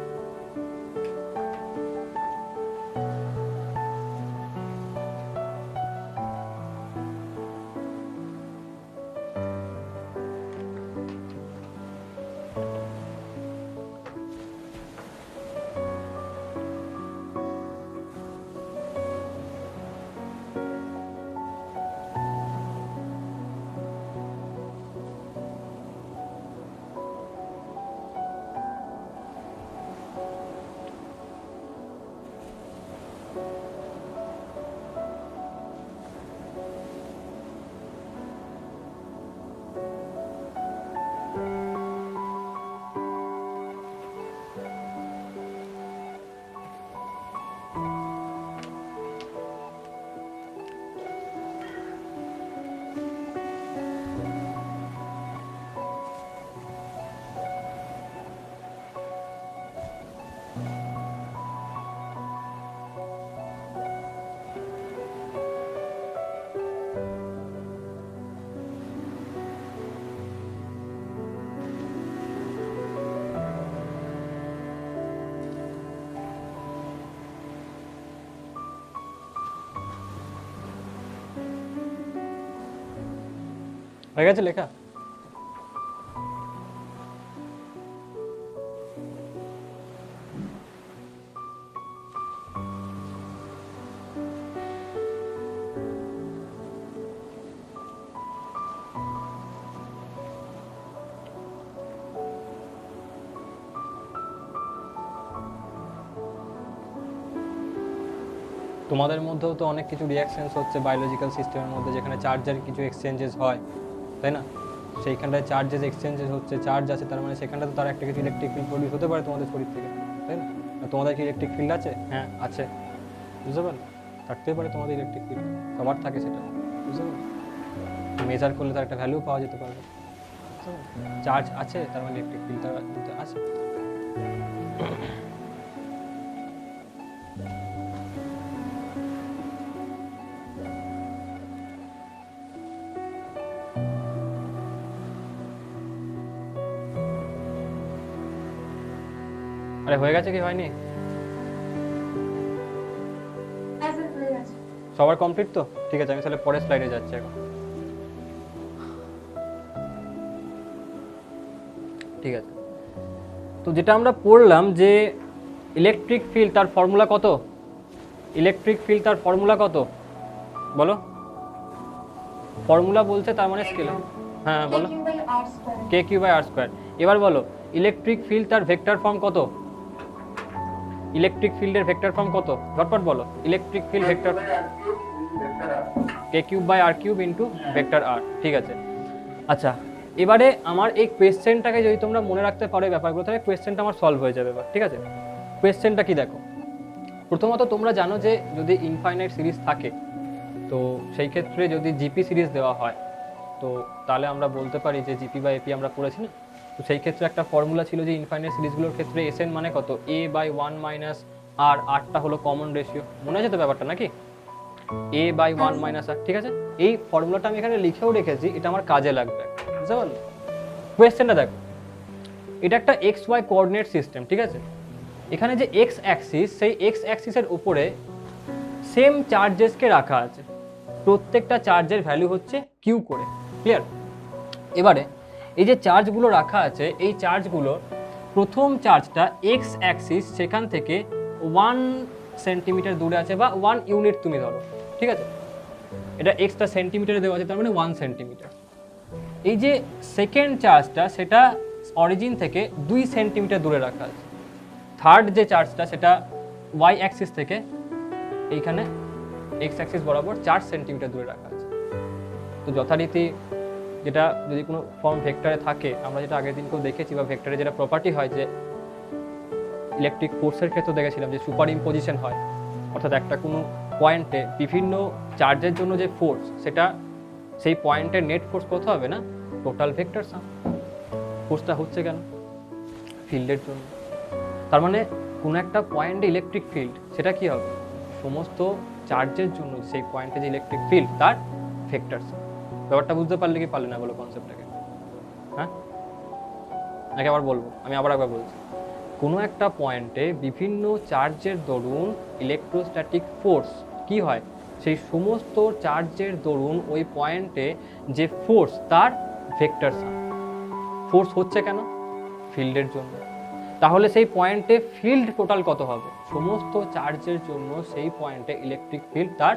হয়ে গেছে লেখা? তোমাদের মধ্যেও তো অনেক কিছু রিয়াকশনস হচ্ছে বায়োলজিক্যাল সিস্টেমের মধ্যে, যেখানে চার্জের কিছু এক্সচেঞ্জেস হয়, তাই না? সেইখানটায় চার্জেস এক্সচেঞ্জেস হচ্ছে, চার্জ আছে, তার মানে সেখানটা তো তার একটা কিছু ইলেকট্রিক ফিল্ড প্রডিউস হতে পারে তোমাদের শরীর থেকে, তাই না? আর তোমাদের কি ইলেকট্রিক ফিল্ড আছে? হ্যাঁ আছে, বুঝতে পারলে? থাকতেই পারে তোমাদের ইলেকট্রিক ফিল্ড, সবার থাকে সেটা, বুঝতে পারলে? মেজার করলে তার একটা ভ্যালু পাওয়া যেতে পারবে। চার্জ আছে তার মানে ইলেকট্রিক ফিল্ড তার মধ্যে আছে। আরে হয়ে গেছে কি হয়নি? সবার কমপ্লিট তো? ঠিক আছে, আমি তাহলে পরের স্লাইডে যাচ্ছি এখন। ঠিক আছে, তো যেটা আমরা পড়লাম যে ইলেকট্রিক ফিল্ড তার ফর্মুলা কত, ইলেকট্রিক ফিল্ড তার ফর্মুলা কত বলো? ফর্মুলা বলছে তার মানে স্কেলার। হ্যাঁ বলো, K Q by R square. এবার বলো ইলেকট্রিক ফিল্ড তার ভেক্টর ফর্ম কত, ইলেকট্রিক ফিল্ডের ভেক্টর ফর্ম কত? ঝটপট বলো, electric field vector K cube by R cube into vector R, ঠিক আছে? আচ্ছা, এবারে আমার এই কোয়েশ্চেনটাকে যদি তোমরা মনে রাখতে পারো এই ব্যাপারগুলো, তাহলে কোয়েশ্চেনটা আমার সলভ হয়ে যাবে এবার, ঠিক আছে? কোয়েশ্চেনটা কি দেখো, প্রথমত তোমরা জানো যে যদি ইনফাইনাইট সিরিজ থাকে, তো সেই ক্ষেত্রে যদি জিপি সিরিজ দেওয়া হয়, তো তাহলে আমরা বলতে পারি যে জিপি বাই এপি আমরা পড়েছি না? তো সেই ক্ষেত্রে একটা ফর্মুলা ছিল যে ইনফাইনাইট সিরিজগুলোর ক্ষেত্রে এস এন মানে কত, এ বাই 1 মাইনাস আর, আরটা হলো কমন রেশিও, মনে আছে তো ব্যাপারটা নাকি? এ বাই 1 মাইনাস আর, ঠিক আছে? এই ফর্মুলাটা আমি এখানে লিখেও রেখেছি, এটা আমার কাজে লাগবে, বুঝতে পারলে? কোয়েশ্চেনটা দেখো, এটা একটা এক্স ওয়াই কোঅর্ডিনেট সিস্টেম, ঠিক আছে? এখানে যে এক্স অ্যাক্সিস, সেই এক্স অ্যাক্সিসের উপরে সেম চার্জেসকে রাখা আছে, প্রত্যেকটা চার্জের ভ্যালু হচ্ছে কিউ করে, ক্লিয়ার? এবারে এই যে চার্জগুলো রাখা আছে, এই চার্জগুলোর প্রথম চার্জটা এক্স অ্যাক্সিস সেখান থেকে 1 সেন্টিমিটার দূরে আছে, বা 1 ইউনিট তুমি ধরো, ঠিক আছে? এটা এক্সটা সেন্টিমিটারে দেওয়া আছে, তার মানে 1 সেন্টিমিটার। এই যে সেকেন্ড চার্জটা সেটা অরিজিন থেকে 2 সেন্টিমিটার দূরে রাখা আছে। থার্ড যে চার্জটা সেটা ওয়াই অ্যাক্সিস থেকে এইখানে এক্স অ্যাক্সিস বরাবর 4 সেন্টিমিটার দূরে রাখা আছে। তো যথারীতি যেটা যদি কোনো ফর্ম ভেক্টরে থাকে, আমরা যেটা আগের দিনকেও দেখেছি, বা ভেক্টরে যেটা প্রপার্টি হয় যে ইলেকট্রিক ফোর্সের ক্ষেত্রে দেখেছিলাম যে সুপার ইম্পোজিশন হয়, অর্থাৎ একটা কোনো পয়েন্টে বিভিন্ন চার্জের জন্য যে ফোর্স, সেটা সেই পয়েন্টের নেট ফোর্স কত হবে না টোটাল ভেক্টর সাম। ফোর্সটা হচ্ছে কেন? ফিল্ডের জন্য। তার মানে কোনো একটা পয়েন্টে ইলেকট্রিক ফিল্ড, সেটা কি হবে? সমস্ত চার্জের জন্য সেই পয়েন্টে যে ইলেকট্রিক ফিল্ড তার ভেক্টর সাম। ব্যাপারটা বুঝতে পারলে কি পারলে না বলো কনসেপ্টটাকে? হ্যাঁ, নাকি আবার বলবো? আমি আবার একবার বলছি। কোনো একটা পয়েন্টে বিভিন্ন চার্জের দরুন ইলেকট্রোস্ট্যাটিক ফোর্স কি হয়, সেই সমস্ত চার্জের দরুন ওই পয়েন্টে যে ফোর্স তার ভেক্টর সাম। ফোর্স হচ্ছে কেন? ফিল্ডের জন্য। তাহলে সেই পয়েন্টে ফিল্ড টোটাল কত হবে? সমস্ত চার্জের জন্য সেই পয়েন্টে ইলেকট্রিক ফিল্ড তার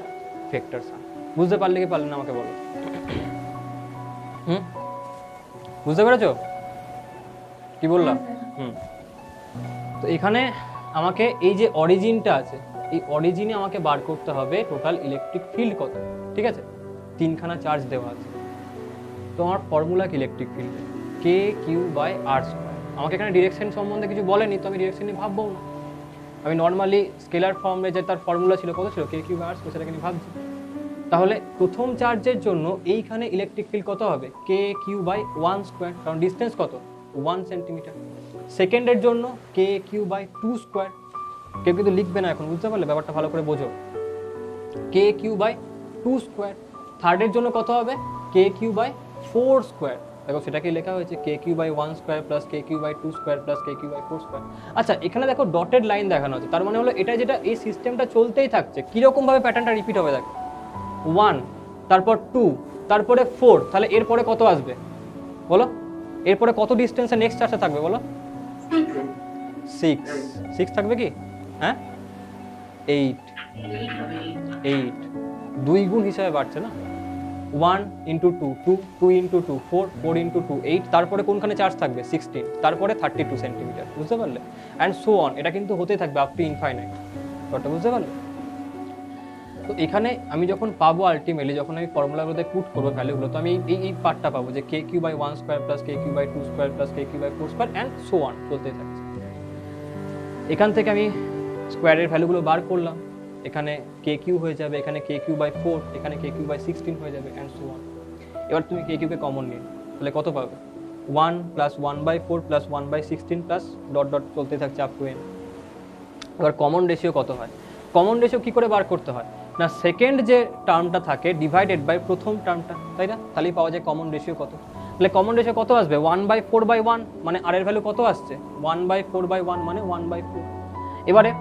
ভেক্টর সাম। বুঝতে পারলে কি পারলে না আমাকে বলো? বুঝতে পেরেছো কি বললাম? তো এখানে আমাকে এই যে অরিজিনটা আছে, এই অরিজিনে আমাকে বার করতে হবে টোটাল ইলেকট্রিক ফিল্ড কত, ঠিক আছে? 3খানা চার্জ দেওয়া আছে। তো আমার ফর্মুলা কি electric field? K Q by R square. আমাকে এখানে ডিরেকশন সম্বন্ধে কিছু বলেনি, তো আমি ডিরেকশন নিয়ে ভাববো না। আমি নর্মালি স্কেলার ফর্মে যে তার ফর্মুলা ছিল কত ছিল, k Q by R square, সেটাকে নিয়ে ভাবছি। তাহলে প্রথম চার্জের জন্য এইখানে ইলেকট্রিক ফিল্ড কত হবে? কে কিউ বাই 1 স্কোয়ার, কারণ ডিস্টেন্স কত? 1 সেন্টিমিটার। সেকেন্ডের জন্য কে কিউ বাই 2 স্কোয়ার। কেউ কিন্তু লিখবে না এখন, বুঝতে পারলে? ব্যাপারটা ভালো করে বোঝো। K Q by 2 square. থার্ডের জন্য কত হবে? K Q by 4 square. দেখো সেটাকে লেখা হয়েছে k Q by 1 square plus k Q by 2 square plus k Q by 4 square. আচ্ছা, এখানে দেখো ডটেড লাইন দেখানো আছে, তার মানে হলো এটা যেটা এই সিস্টেমটা চলতেই থাকছে। কীরকম ভাবে প্যাটার্নটা রিপিট হবে দেখো, 1, তারপর 2, তারপরে 4, তাহলে এরপরে কত আসবে বলো? এরপরে কত ডিস্টেন্সে নেক্সট চার্জটা থাকবে বলো? 6 থাকবে কি? হ্যাঁ, 8 2 গুণ হিসাবে বাড়ছে না। 1 ইন্টু 2 2, 2 ইন্টু 2 4, 4 ইন্টু 2 8, তারপরে কোনখানে চার্জ থাকবে? 16, তারপরে 32 সেন্টিমিটার। বুঝতে পারলে? অ্যান্ড সো অন, এটা কিন্তু হতে থাকবে আপ টু ইনফাইনাইট। ব্যাপারটা বুঝতে পারলে? তো এখানে আমি যখন পাবো আলটিমেটলি, যখন আমি ফর্মুলাগুলোতে পুট করবো ভ্যালুগুলো, তো আমি এই পার্টটা পাবো যে কে Q by 1 square plus k Q by 2 square plus k Q by 4 square and so on, চলতেই থাকছে। এখান থেকে আমি স্কোয়ারের ভ্যালুগুলো বার করলাম, এখানে কে কিউ হয়ে যাবে, এখানে কে কিউ বাই 4, এখানে কে কিউ বাই 16 হয়ে যাবে অ্যান্ড সো অন। এবার তুমি কে কিউকে কমন নিয়ে, তাহলে কত পাবে? 1 plus 1/4 plus 1/16 plus dot dot চলতে থাকছে আপ টু এন। এবার কমন রেশিও কত হয়? কমন রেশিও কী করে বার করতে হয় না, সেকেন্ড যে টার্মটা থাকে ডিভাইডেড বাই প্রথম টার্মটা, তাই না? তাহলেই পাওয়া যায় কমন রেশিও কত। তাহলে কমন রেশিও কত আসবে? 1/4/1, মানে আর এর ভ্যালু কত আসছে? 1/4/1 মানে 1/4। এবারে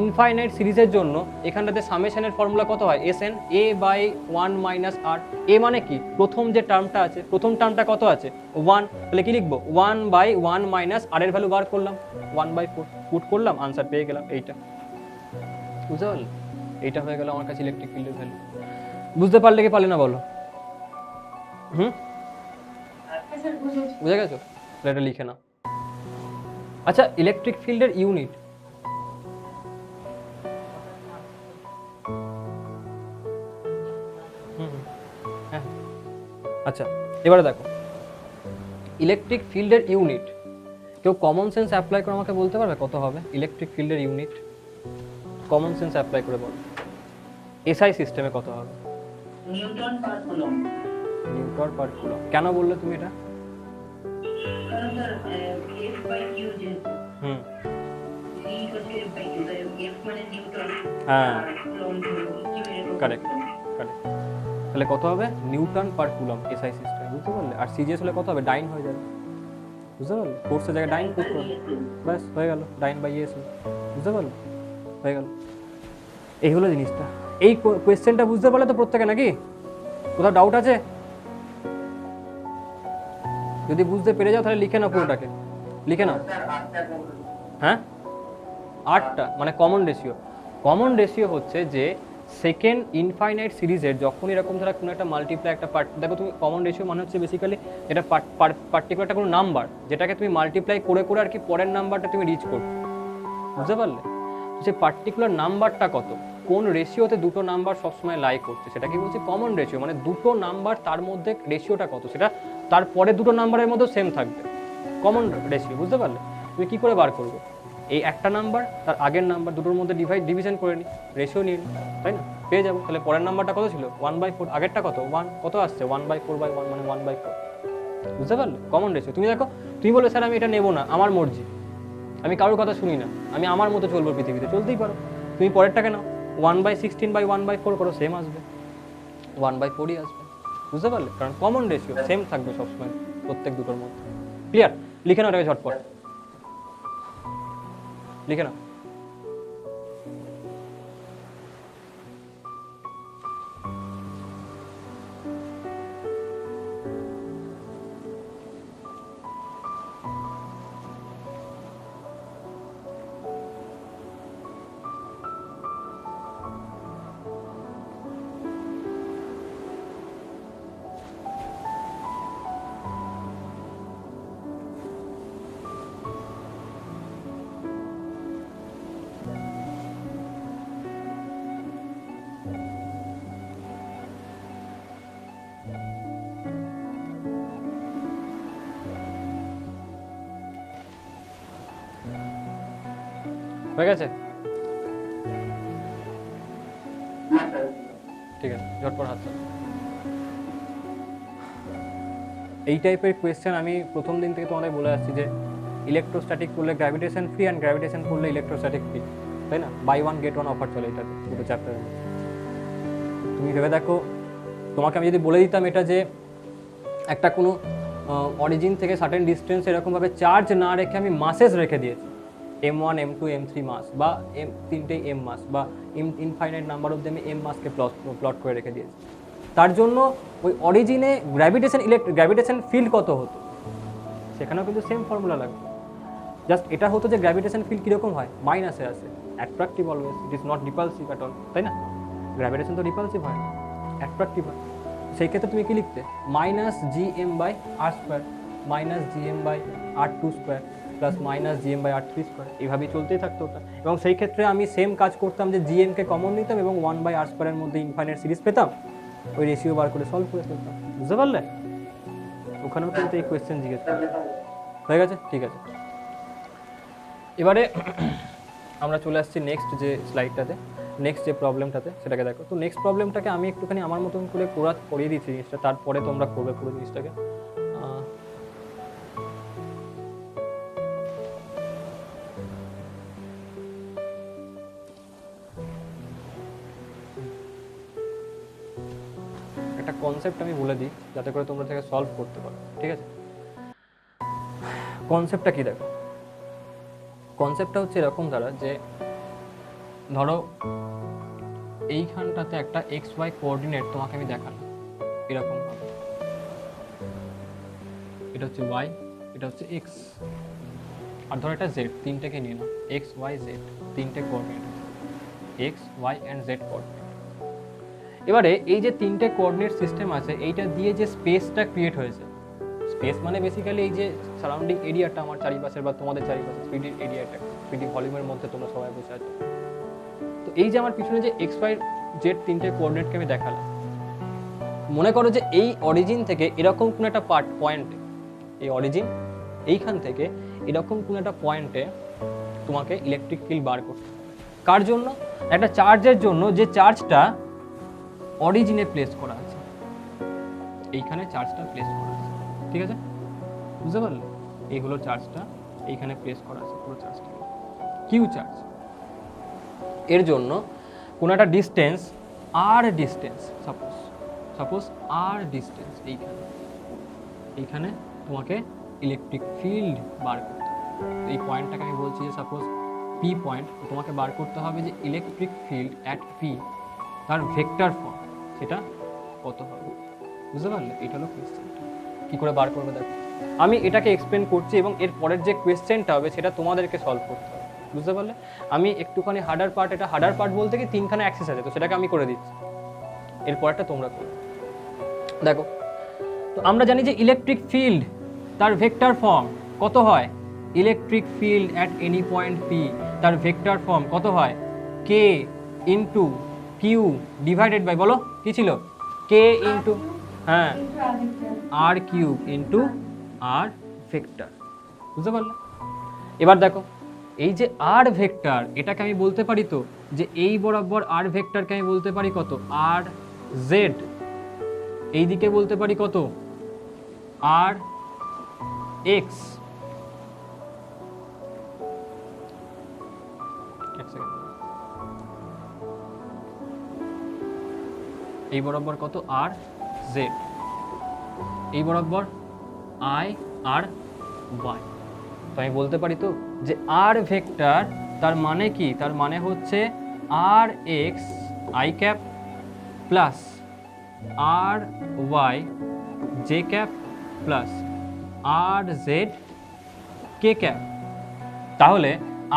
ইনফাইনাইট সিরিজের জন্য এখানটাতে সামেশনের ফর্মুলা কত হয়? এসএন এ বাই 1 মাইনাস আর। এ মানে কি? প্রথম যে টার্মটা আছে, প্রথম টার্মটা কত আছে? 1, তাহলে কি লিখবো? 1/1 মাইনাস আর এর ভ্যালু বার করলাম 1/4, পুট করলাম, আনসার পেয়ে গেলাম এইটা। বুঝতে পারলে? এইটা হয়ে গেল আমার কাছে ইলেকট্রিক ফিল্ডের ভ্যালু। বুঝতে পারলে কি পারলে না বলো? বুঝে গেছো? এটা লিখে নাও। আচ্ছা, ইলেকট্রিক ফিল্ডের ইউনিট হ্যাঁ, আচ্ছা এবারে দেখো ইলেকট্রিক ফিল্ডের ইউনিট, কেউ কমন সেন্স অ্যাপ্লাই করে আমাকে বলতে পারবে কত হবে ইলেকট্রিক ফিল্ডের ইউনিট? কমন সেন্স অ্যাপ্লাই করে বলো, এসআই সিস্টেমে কত হবে? নিউটন পার কুলম। নিউটন পার কুলম। কেন বললে তুমি এটা? কারণ স্যার এফ বাই কিউ যেহেতু ভি হচ্ছে এফ বাই কিউ, তাই এফ মানে নিউটন, হ্যাঁ কুলম কিউ এর কারেক্ট কারেক্ট। তাহলে কত হবে? নিউটন পার কুলম এসআই সিস্টেম। বুঝতে পারলে? আর সিজিএস হলে কত হবে? ডাইন হয়ে যাবে। বুঝতে পারলে? ফোর্সের জায়গায় ডাইন পুট করবে, ব্যাস হয়ে গেল, ডাইন বাই এস। বুঝতে পারলে? হয়ে গেল। এই হলো জিনিসটা। এই কোয়েশ্চেনটা বুঝতে পারলে তো প্রত্যেকে, নাকি কোথাও ডাউট আছে? যদি বুঝতে পেরে যাও তাহলে লিখে নাও পুরোটাকে, লিখে নাও। হ্যাঁ 8টা মানে কমন রেশিও। কমন রেশিও হচ্ছে যে সেকেন্ড ইনফাইনাইট সিরিজের যখন এরকম ধরো কোনো একটা মাল্টিপ্লাই একটা পার্ট, দেখো তুমি কমন রেশিও মানে হচ্ছে বেসিক্যালি এটা পার্টিকুলার একটা কোনো নাম্বার যেটাকে তুমি মাল্টিপ্লাই করে করে আর কি পরের নাম্বারটা তুমি রিচ করছো, বুঝতে পারলে? সেই পার্টিকুলার নাম্বারটা কত, কোন রেশিওতে দুটো নাম্বার সবসময় লাই করছে সেটাকে বলছি কমন রেশিও। মানে দুটো নাম্বার তার মধ্যে রেশিওটা কত সেটা তারপরে দুটো নাম্বারের মধ্যেও সেম থাকবে, কমন রেশিও, বুঝতে পারলে? তুমি কী করে বার করবে? এই একটা নাম্বার তার আগের নাম্বার দুটোর মধ্যে ডিভিশন করে নিই, রেশিও নিয়ে নিই, তাই না? পেয়ে যাবো। তাহলে পরের নাম্বারটা কত ছিল 1/4, আগেরটা কত 1, কত আসছে 1/4/1 মানে 1/4, বুঝতে পারলে? Common ratio. তুমি দেখো তুমি বলবে স্যার আমি এটা নেবো না, আমার মর্জি, আমি কারোর কথা শুনি না, আমি আমার মতো চলবো পৃথিবীতে, চলতেই পারো। তুমি পরেরটাকে নাও 1/16/1/4 করো, সেম আসবে, 1/4ই আসবে, বুঝতে পারলে? কারণ কমন রেশিও সেম থাকবে সবসময় প্রত্যেক দুটোর মধ্যে। ক্লিয়ার? লিখে নাও এটাকে ঝটপট, লিখে নাও। হয়ে গেছে? ঠিক আছে, ঝটপট হাত চালাও। এই টাইপের কোয়েশ্চেন আমি প্রথম দিন থেকে তোমাদের বলে আসছি যে ইলেকট্রোস্ট্যাটিক করলে গ্র্যাভিটেশন ফ্রি অ্যান্ড গ্র্যাভিটেশন করলে ইলেকট্রোস্ট্যাটিক ফ্রি, তাই না? Buy one get one offer চলে এটাতে দুটো চ্যাপ্টারের মধ্যে। তুমি ভেবে দেখো, তোমাকে আমি যদি বলে দিতাম এটা যে একটা কোনো অরিজিন থেকে সার্টেন ডিস্টেন্স এরকমভাবে চার্জ না রেখে আমি মাসেস রেখে দিয়েছি, M1 M2 M3 মাস বা তিনটে M মাস বা ইনফাইনাইট নাম্বার অব্দি আমি M মাসকে প্লট করে রেখে দিয়েছি, তার জন্য ওই অরিজিনে গ্র্যাভিটেশন ফিল্ড কত হতো সেখানেও কিন্তু সেম ফর্মুলা লাগবে। জাস্ট এটা হতো যে গ্র্যাভিটেশন ফিল্ড কীরকম হয়, মাইনাসে আসে, attractive always, it is not repulsive at all, তাই না? গ্র্যাভিটেশন তো রিপালসিভ হয় না, অ্যাট্রাকটিভ হয়। সেই ক্ষেত্রে তুমি কি লিখতে? -gm/r² -gm/r2² প্লাস -gm/r3², এইভাবেই চলতেই থাকতো ওটা। এবং সেই ক্ষেত্রে আমি সেম কাজ করতাম যে জিএমকে কমন নিতাম এবং 1/r² এর মধ্যে ইনফাইনাইট সিরিজ পেতাম, ওই রেশিও বার করে সলভ করে ফেলতাম, বুঝতে পারলে? ওখানেও কিন্তু এই কোয়েশ্চেন জিজ্ঞেস করবে। হয়ে গেছে? ঠিক আছে। এবারে আমরা চলে আসছি নেক্সট যে স্লাইডটাতে, নেক্সট যে প্রবলেমটাতে, সেটাকে দেখো। তো নেক্সট প্রবলেমটাকে আমি একটুখানি আমার মতন করে করিয়ে দিচ্ছি জিনিসটা, তারপরে তোমরা করবে পুরো জিনিসটাকে। একটা কনসেপ্ট আমি বলে দিই যাতে করে তোমরা থেকে সলভ করতে পারো, ঠিক আছে? কনসেপ্টটা কি দেখো, কনসেপ্টটা হচ্ছে এরকম দ্বারা যে ধরো এইখানটাতে একটা XY কোঅর্ডিনেট তোমাকে আমি দেখালাম এরকম ভাবে, এটা হচ্ছে Y, এটা হচ্ছে X, আর ধরো এটা Z, তিনটেকে নিয়ে নাও, X Y Z, তিনটে coordinate, X Y and Z coordinate. এবারে এই যে তিনটে কোঅর্ডিনেট সিস্টেম আছে, এইটা দিয়ে যে স্পেসটা ক্রিয়েট হয়েছে, স্পেস মানে বেসিক্যালি এই যে সারাউন্ডিং এরিয়াটা আমার চারিপাশের বা তোমাদের চারিপাশে 3D এরিয়াটা, 3D ভলিউমের মধ্যে তোমরা সবাই বসে আছো। তো এই যে আমার পিছনে যে XY Z তিনটে কোঅর্ডিনেটকে আমি দেখালাম, মনে করো যে এই অরিজিন থেকে এরকম কোনো একটা পয়েন্টে, এই অরিজিন এইখান থেকে এরকম কোনো একটা পয়েন্টে তোমাকে ইলেকট্রিক ফিল্ড বার করতে, কার জন্য? একটা চার্জের জন্য, যে চার্জটা অরিজিনে প্লেস করা আছে, এইখানে চার্জটা প্লেস করা আছে, ঠিক আছে? বুঝতে পারলে? এই হলো চার্জটা, এইখানে প্লেস করা আছে পুরো চার্জটা, কিউ চার্জ। এর জন্য কোনো একটা ডিস্টেন্স আর ডিস্টেন্স, সাপোজ আর ডিস্টেন্স, এইখানে তোমাকে ইলেকট্রিক ফিল্ড বার করতে হবে। এই পয়েন্টটাকে আমি বলছি যে সাপোজ পি পয়েন্ট, তোমাকে বার করতে হবে যে ইলেকট্রিক ফিল্ড অ্যাট পি, তার ভেক্টর ফর্ম সেটা কত হবে, বুঝতে পারলে? এটা হলো কোয়েশ্চেনটা। কী করে বার করবে দেখো, আমি এটাকে এক্সপ্লেন করছি এবং এর পরের যে কোয়েশ্চেনটা হবে সেটা তোমাদেরকে সলভ করতে হবে, বুঝতে পারলে? আমি একটুখানি হার্ডার পার্ট, এটা হার্ডার পার্ট বলতে কি তিনখানা অ্যাক্সেস আছে, তো সেটাকে আমি করে দিচ্ছি, এর পরেরটা তোমরা করো। দেখো, তো আমরা জানি যে ইলেকট্রিক ফিল্ড তার ভেক্টর ফর্ম কত হয়, electric field at any point P তার ভেক্টর ফর্ম কত হয়, কে ইন্টু কিউ ডিভাইডেড বাই, বলো কি ছিল, কে ইন্টু, হ্যাঁ, আর কিউব ইন্টু আর ভেক্টর, বুঝতে পারলে? এবার দেখো, এই যে আর ভেক্টর, এটাকে আমি বলতে পারি তো যে এই বরাবর আর ভেক্টরকে আমি বলতে পারি কত, আর জেড, এইদিকে বলতে পারি কত, আর এক্স। এই বরাবর কত, আর জেড, এই বরাবর আই আর ওয়াই। তো আমি বলতে পারি তো যে আর ভেক্টর তার মানে কি, তার মানে হচ্ছে r x I cap plus r y J cap plus r z k cap. তাহলে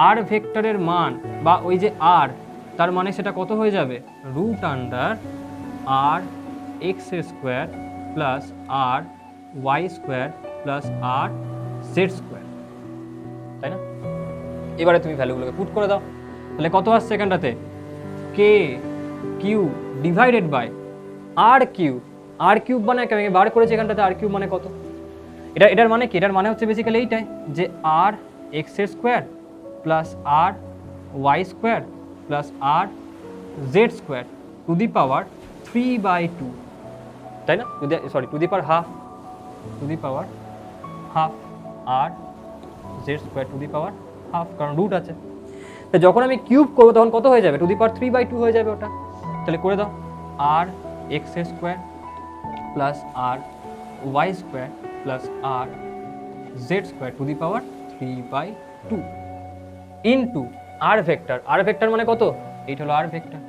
আর ভেক্টরের মান বা ওই যে আর, তার মানে সেটা কত হয়ে যাবে, রুট আন্ডার আর x square plus r y square plus r z square, তাই না? এবারে তুমি ভ্যালুগুলোকে পুট করে দাও, তাহলে কত আসছে এখানটাতে, কে q divided by R cube, r cube মানে আমি বার করেছি এখানটাতে, আর কিউব মানে কত, এটার মানে কি, এটার মানে হচ্ছে বেসিক্যালি এইটাই যে r x square plus r y square plus r z square to the power 3/2, তাই না? To the power half, to the power half r z square to the power half, কারণ রুট আছে। তো যখন আমি cube করবো তখন কত হয়ে যাবে, টু দি পাওয়ার 3/2 হয়ে যাবে ওটা। তাহলে করে দাও, r x square plus r y square plus r z square to the power 3/2 into R vector, r vector মানে কত, এইটা হলো আর ভেক্টর,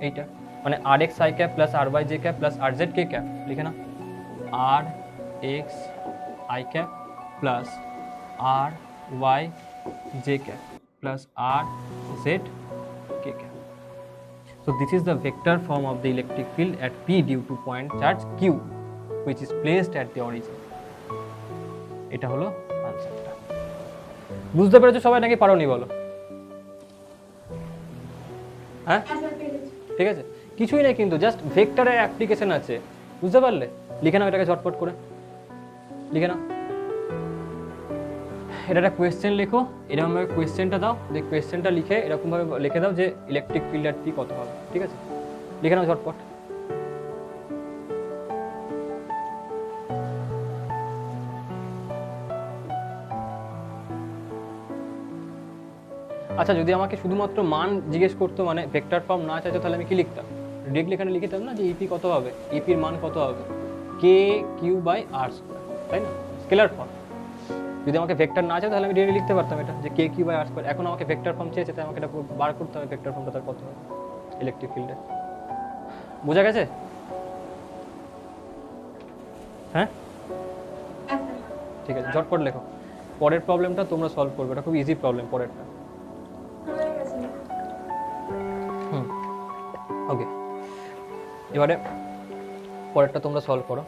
এইটা মানে r x I cap plus r y J cap plus r z k cap, লিখে না, r x I cap plus r y J cap plus r z k cap. So this is the vector form of the electric field at P due to point charge Q which is placed at the origin. এটা হলো আনসারটা। বুঝতে পেরেছো সবাই নাকি পারোনি বলো? হ্যাঁ ঠিক আছে, কিছুই নেই কিন্তু জাস্ট ভেক্টরের অ্যাপ্লিকেশন আছে, বুঝতে পারলে? লিখে নাও এটাকে ঝটপট করে, লিখে নাও। এটা একটা কোয়েশ্চেন লেখো, এরকমভাবে কোয়েশ্চেনটা দাও, যে কোয়েশ্চেনটা লিখে এরকমভাবে লিখে দাও যে ইলেকট্রিক ফিল্ড অ্যাট পি কত হবে, ঠিক আছে? লিখে নাও ঝটপট। আচ্ছা, যদি আমাকে শুধুমাত্র মান জিজ্ঞেস করতো, মানে ভেক্টর ফর্ম না চাইতো, তাহলে আমি কি লিখতাম? ডিরেক্টলি এখানে লিখতাম না যে ইপি কত হবে, ইপির মান কত হবে, k Q by R square, তাই না? Scalar form. যদি আমাকে ভেক্টর না চাই তাহলে আমি ডিরেক্টলি লিখতে পারতাম এটা যে কে কিউ বাই আর স্কোয়ার। এখন আমাকে ভেক্টর ফর্ম চেয়েছে, তাই আমাকে এটা বার করতে হবে ভেক্টর ফর্মটা তার কত হবে ইলেকট্রিক ফিল্ডে। বোঝা গেছে? হ্যাঁ ঠিক আছে, ঝটপট লেখো। পরের প্রবলেমটা তোমরা সলভ করবে, এটা খুব ইজি প্রবলেম পরেরটা। ওকে, এবারে পরেরটা তোমরা সলভ করো।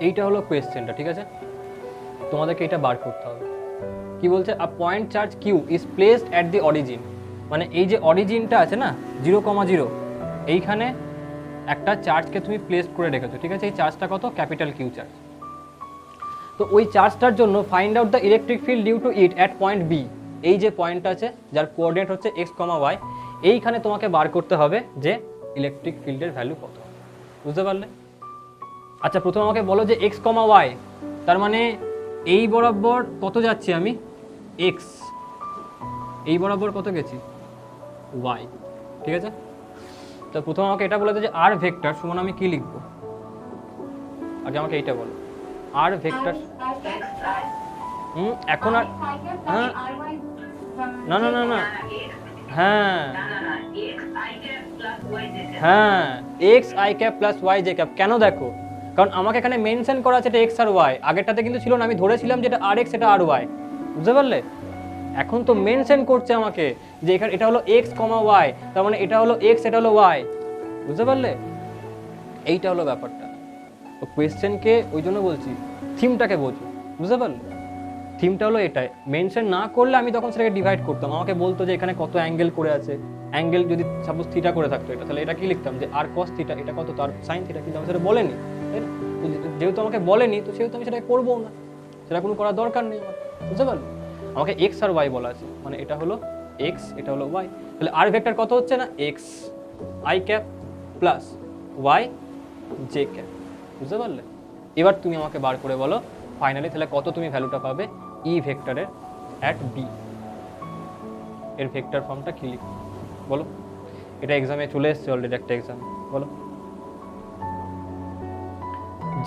এইটা হলো কোয়েশ্চেনটা, ঠিক আছে? তোমাদেরকে এটা বার করতে হবে। কি বলছে? A point charge q is placed at the origin, মানে এই যে অরিজিনটা আছে না 0,0, এইখানে একটা চার্জকে তুমি প্লেস করে রেখেছো, ঠিক আছে? এই চার্জটা কত? Capital Q charge. তো ওই চার্জটার জন্য find out the electric field due to it at point B. এই যে পয়েন্টটা আছে যার কোঅর্ডিনেট হচ্ছে এক্স কমা ওয়াই, এইখানে তোমাকে বার করতে হবে যে ইলেকট্রিক ফিল্ডের ভ্যালু কত, বুঝতে পারলে? আচ্ছা, প্রথমে আমাকে বলো যে এক্স কমা ওয়াই, তার মানে এই বরাবর কত যাচ্ছি আমি, এক্স, এই বরাবর কত গেছি, ওয়াই, ঠিক আছে? তো প্রথমে আমাকে এটা বলে যে আর ভেক্টর সমান আমি কি লিখবো, আগে আমাকে এইটা বলো। আর ভেক্টর এখন আর হ্যাঁ না না না না হ্যাঁ হ্যাঁ X I cap plus Y J cap. কেন দেখো, কারণ আমাকে এখানে মেনশন করা আছে এটা এক্স আর ওয়াই, আগেরটাতে কিন্তু ছিল না, আমি ধরেছিলাম যেটা আর এক্স এটা আর ওয়াই, বুঝতে পারলে? এখন তো মেনশন করছে আমাকে যে এখানে এটা হলো এক্স কমা ওয়াই, তার মানে এটা হলো এক্স এটা হলো ওয়াই, বুঝতে পারলে? এইটা হলো ব্যাপারটা। তো কোয়েশ্চেনকে ওই জন্য বলছি থিমটাকে বোঝো, বুঝতে পারলে? থিমটা হলো এটাই, মেনশন না করলে আমি তখন সেটাকে ডিভাইড করতাম, আমাকে বলতো যে এখানে কত অ্যাঙ্গেল করে আছে, অ্যাঙ্গেল যদি সাপোজ থিটা করে থাকতো এটা, তাহলে এটা কি লিখতাম যে আর কস থিটা, এটা কত, তার সাইন থিটা, কিন্তু আমি সেটা বলেনি, তাই না? তো যেহেতু আমাকে বলেনি তো সেহেতু আমি সেটাকে করবো না, সেটা কোনো করার দরকার নেই আমার, বুঝতে পারলে? আমাকে এক্স আর ওয়াই বলা আছে, মানে এটা হলো এক্স এটা হলো ওয়াই, তাহলে আর ভেক্টর কত হচ্ছে না X I cap plus Y J cap, বুঝতে পারলে? এবার তুমি আমাকে বার করে বলো ফাইনালি তাহলে কত তুমি ভ্যালুটা পাবে ই ভেক্টরের অ্যাট বি, এর ভেক্টর ফর্মটা কি লিখবে বলো? এটা এক্সামে চলে এসছে অলরেডি একটা এক্সাম, বলো।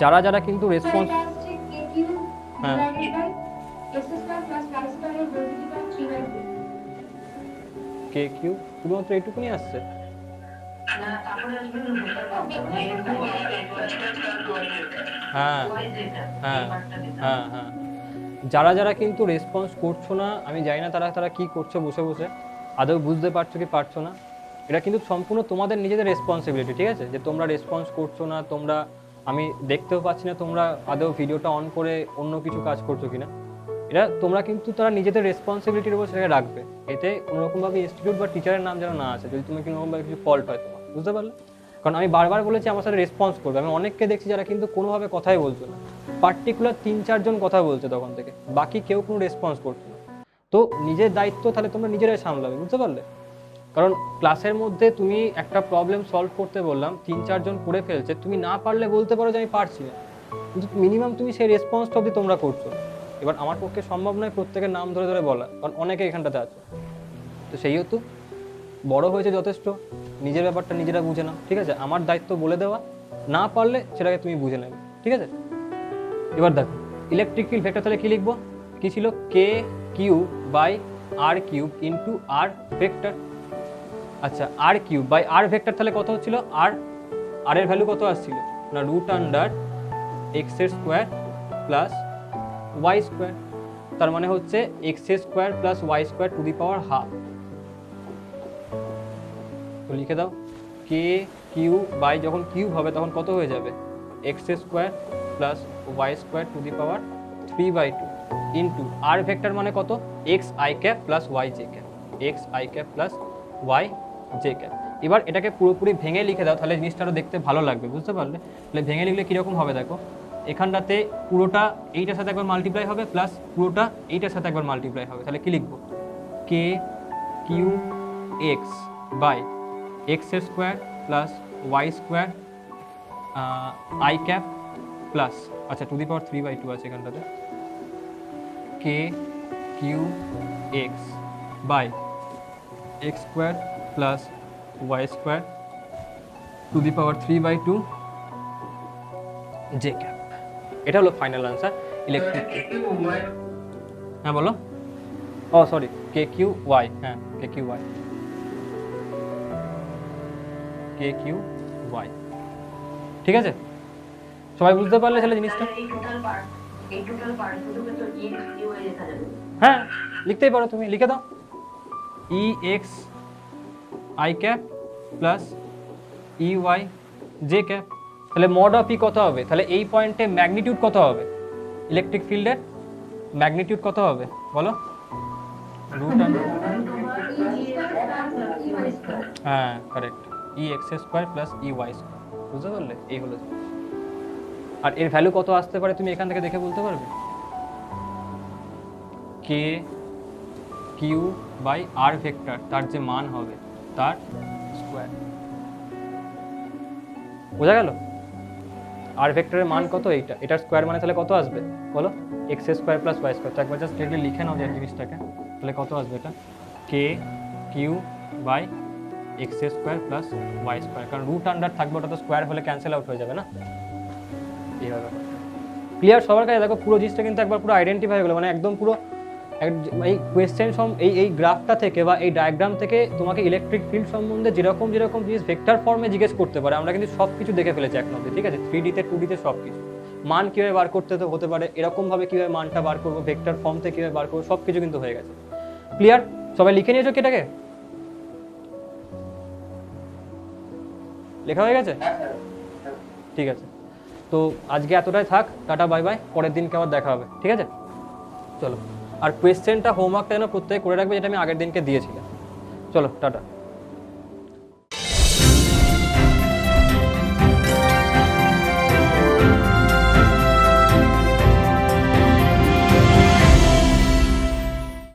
যারা যারা কিন্তু রেসপন্স হ্যাঁ কে কিউ শুধুমাত্র এইটুকুনি আসছে, হ্যাঁ হ্যাঁ হ্যাঁ হ্যাঁ। যারা যারা কিন্তু রেসপন্স করছো না, আমি জানি না তারা তারা কি করছো বসে বসে, আদৌ বুঝতে পারছো কি পারছো না, এটা কিন্তু সম্পূর্ণ তোমাদের নিজেদের রেসপন্সিবিলিটি, ঠিক আছে? যে তোমরা রেসপন্স করছো না, তোমরা, আমি দেখতেও পাচ্ছি না তোমরা আদৌ ভিডিওটা অন করে অন্য কিছু কাজ করছো কিনা, এটা তোমরা কিন্তু তারা নিজেদের রেসপন্সিবিলিটির উপর সেটাকে রাখবে, এতে কোনোরকমভাবে ইনস্টিটিউট বা টিচারের নাম যেন না আছে যদি তুমি কোনোরকমভাবে কিছু ফল্ট হয় তোমার, বুঝতে পারলে? কারণ আমি বারবার বলেছি আমার সাথে রেসপন্স করবে, আমি অনেককে দেখছি যারা কিন্তু কোনোভাবে কথাই বলছো না, পার্টিকুলার 3-4 জন কথা বলছে তখন থেকে, বাকি কেউ কোনো রেসপন্স করছে না। তো নিজের দায়িত্ব তাহলে তোমরা নিজেরাই সামলাবে, বুঝতে পারলে? কারণ ক্লাসের মধ্যে তুমি একটা প্রবলেম সলভ করতে বললাম, 3-4 জন করে ফেলছে, তুমি না পারলে বলতে পারো যে আমি পারছি না, কিন্তু মিনিমাম তুমি সেই রেসপন্সটা অবধি তোমরা করছো। এবার আমার পক্ষে সম্ভব নয় প্রত্যেকের নাম ধরে ধরে বলা, কারণ অনেকে এখানটাতে আছে, তো সেই হেতু বড় হয়েছে যথেষ্ট, নিজের ব্যাপারটা নিজেরা বুঝে নাও, ঠিক আছে? আমার দায়িত্ব বলে দেওয়া, না পারলে সেটাকে তুমি বুঝে নেবে, ঠিক আছে? এবার দেখো ইলেকট্রিক ফিল্ড ভেক্টর তাহলে কি লিখবো, কি ছিল, k Q by R cube into R vector. আচ্ছা r cube by r vector তাহলে কত হচ্ছিল, আর আর এর ভ্যালু কত আসছিল না রুট আন্ডার এক্স এর স্কোয়ার প্লাস ওয়াই স্কোয়ার, তার মানে হচ্ছে এক্স এর square plus Y square to the power half. তো লিখে দাও কে কিউ বাই, যখন কিউব হবে তখন কত হয়ে যাবে, X square plus Y square to the power 3/2 into R vector মানে কত, X I cap plus Y J cap, X I cap plus Y J cap. এবার এটাকে পুরোপুরি ভেঙে লিখে দাও, তাহলে জিনিসটা আরও দেখতে ভালো লাগবে, বুঝতে পারলে? তাহলে ভেঙে লিখলে কীরকম হবে দেখো, এখানটাতে পুরোটা এইটার সাথে একবার মাল্টিপ্লাই হবে প্লাস পুরোটা এইটার সাথে একবার মাল্টিপ্লাই হবে, তাহলে কি লিখবো, কে q x by x square plus Y square i cap plus, আচ্ছা টু দি পাওয়ার 3/2 আছে এখানটাতে, কে q x by x square plus Y square to the power 3/2 j cap. এটা হলো ফাইনাল আনসার ইলেকট্রিক। হ্যাঁ বলো, ও সরি কে কিউ ওয়াই, হ্যাঁ k q y, k q y, ঠিক আছে? সবাই বুঝতে পারলে তাহলে জিনিসটা? হ্যাঁ লিখতেই পারো, তুমি লিখে দাও e x I cap plus e y J cap, তাহলে মড অফ ই কত হবে, তাহলে এই পয়েন্টে ম্যাগনিটিউড কত হবে, ইলেকট্রিক ফিল্ডের ম্যাগনিটিউড কত হবে বলো, রুট হ্যাঁ correct, e x square plus e y square, বুঝতে পারলে? এই হলো। আর এর ভ্যালু কত আসতে পারে তুমি এখান থেকে দেখে বলতে পারবে, কে কিউ বাই আর ভেক্টর, তার যে মান হবে তার স্কোয়ার, বোঝা গেল? আর ভেক্টরের মান কত, এইটা, এটার স্কোয়ার মানে তাহলে কত আসবে বলো, X square plus Y square. তো একবার জাস্ট ডিরেক্টলি লিখে নাও যে জিনিসটাকে, তাহলে কত আসবে এটা, k Q by x square plus Y square, কারণ রুট আন্ডার থাকবে, ওটা তো স্কোয়ার হলে ক্যান্সেল আউট হয়ে যাবে না, এইভাবে। ক্লিয়ার সবার কাছে? দেখো পুরো জিনিসটা কিন্তু একবার পুরো আইডেন্টিফাই হয়ে গেলো, মানে একদম পুরো এই কোয়েশ্চেন এই গ্রাফটা থেকে বা এই ডায়াগ্রাম থেকে তোমাকে ইলেকট্রিক ফিল্ড সম্বন্ধে যেরকম যেরকম জিনিস ভেক্টর ফর্মে জিজ্ঞেস করতে পারে, আমরা কিন্তু সব কিছু দেখে ফেলেছি এখন অব্দি, ঠিক আছে? 3Dতে 2Dতে সব কিছু, মান কীভাবে বার করতে হতে পারে, এরকমভাবে কীভাবে মানটা বার করবো, ভেক্টর ফর্ম থেকে কীভাবে বার করবো, সব কিছু কিন্তু হয়ে গেছে। ক্লিয়ার? সবাই লিখে নিয়েছো কি এটাকে? লেখা হয়ে গেছে? ঠিক আছে, তো আজকে এতটাই থাক, টাটা বাই বাই, পরের দিনকে আবার দেখা হবে, ঠিক আছে? চলো, আর কোয়েশ্চেনটা হোমওয়ার্কটা যেন প্রত্যেকে করে রাখবে, যেটা আমি আগের দিনকে দিয়েছিলাম। চলো টাটা।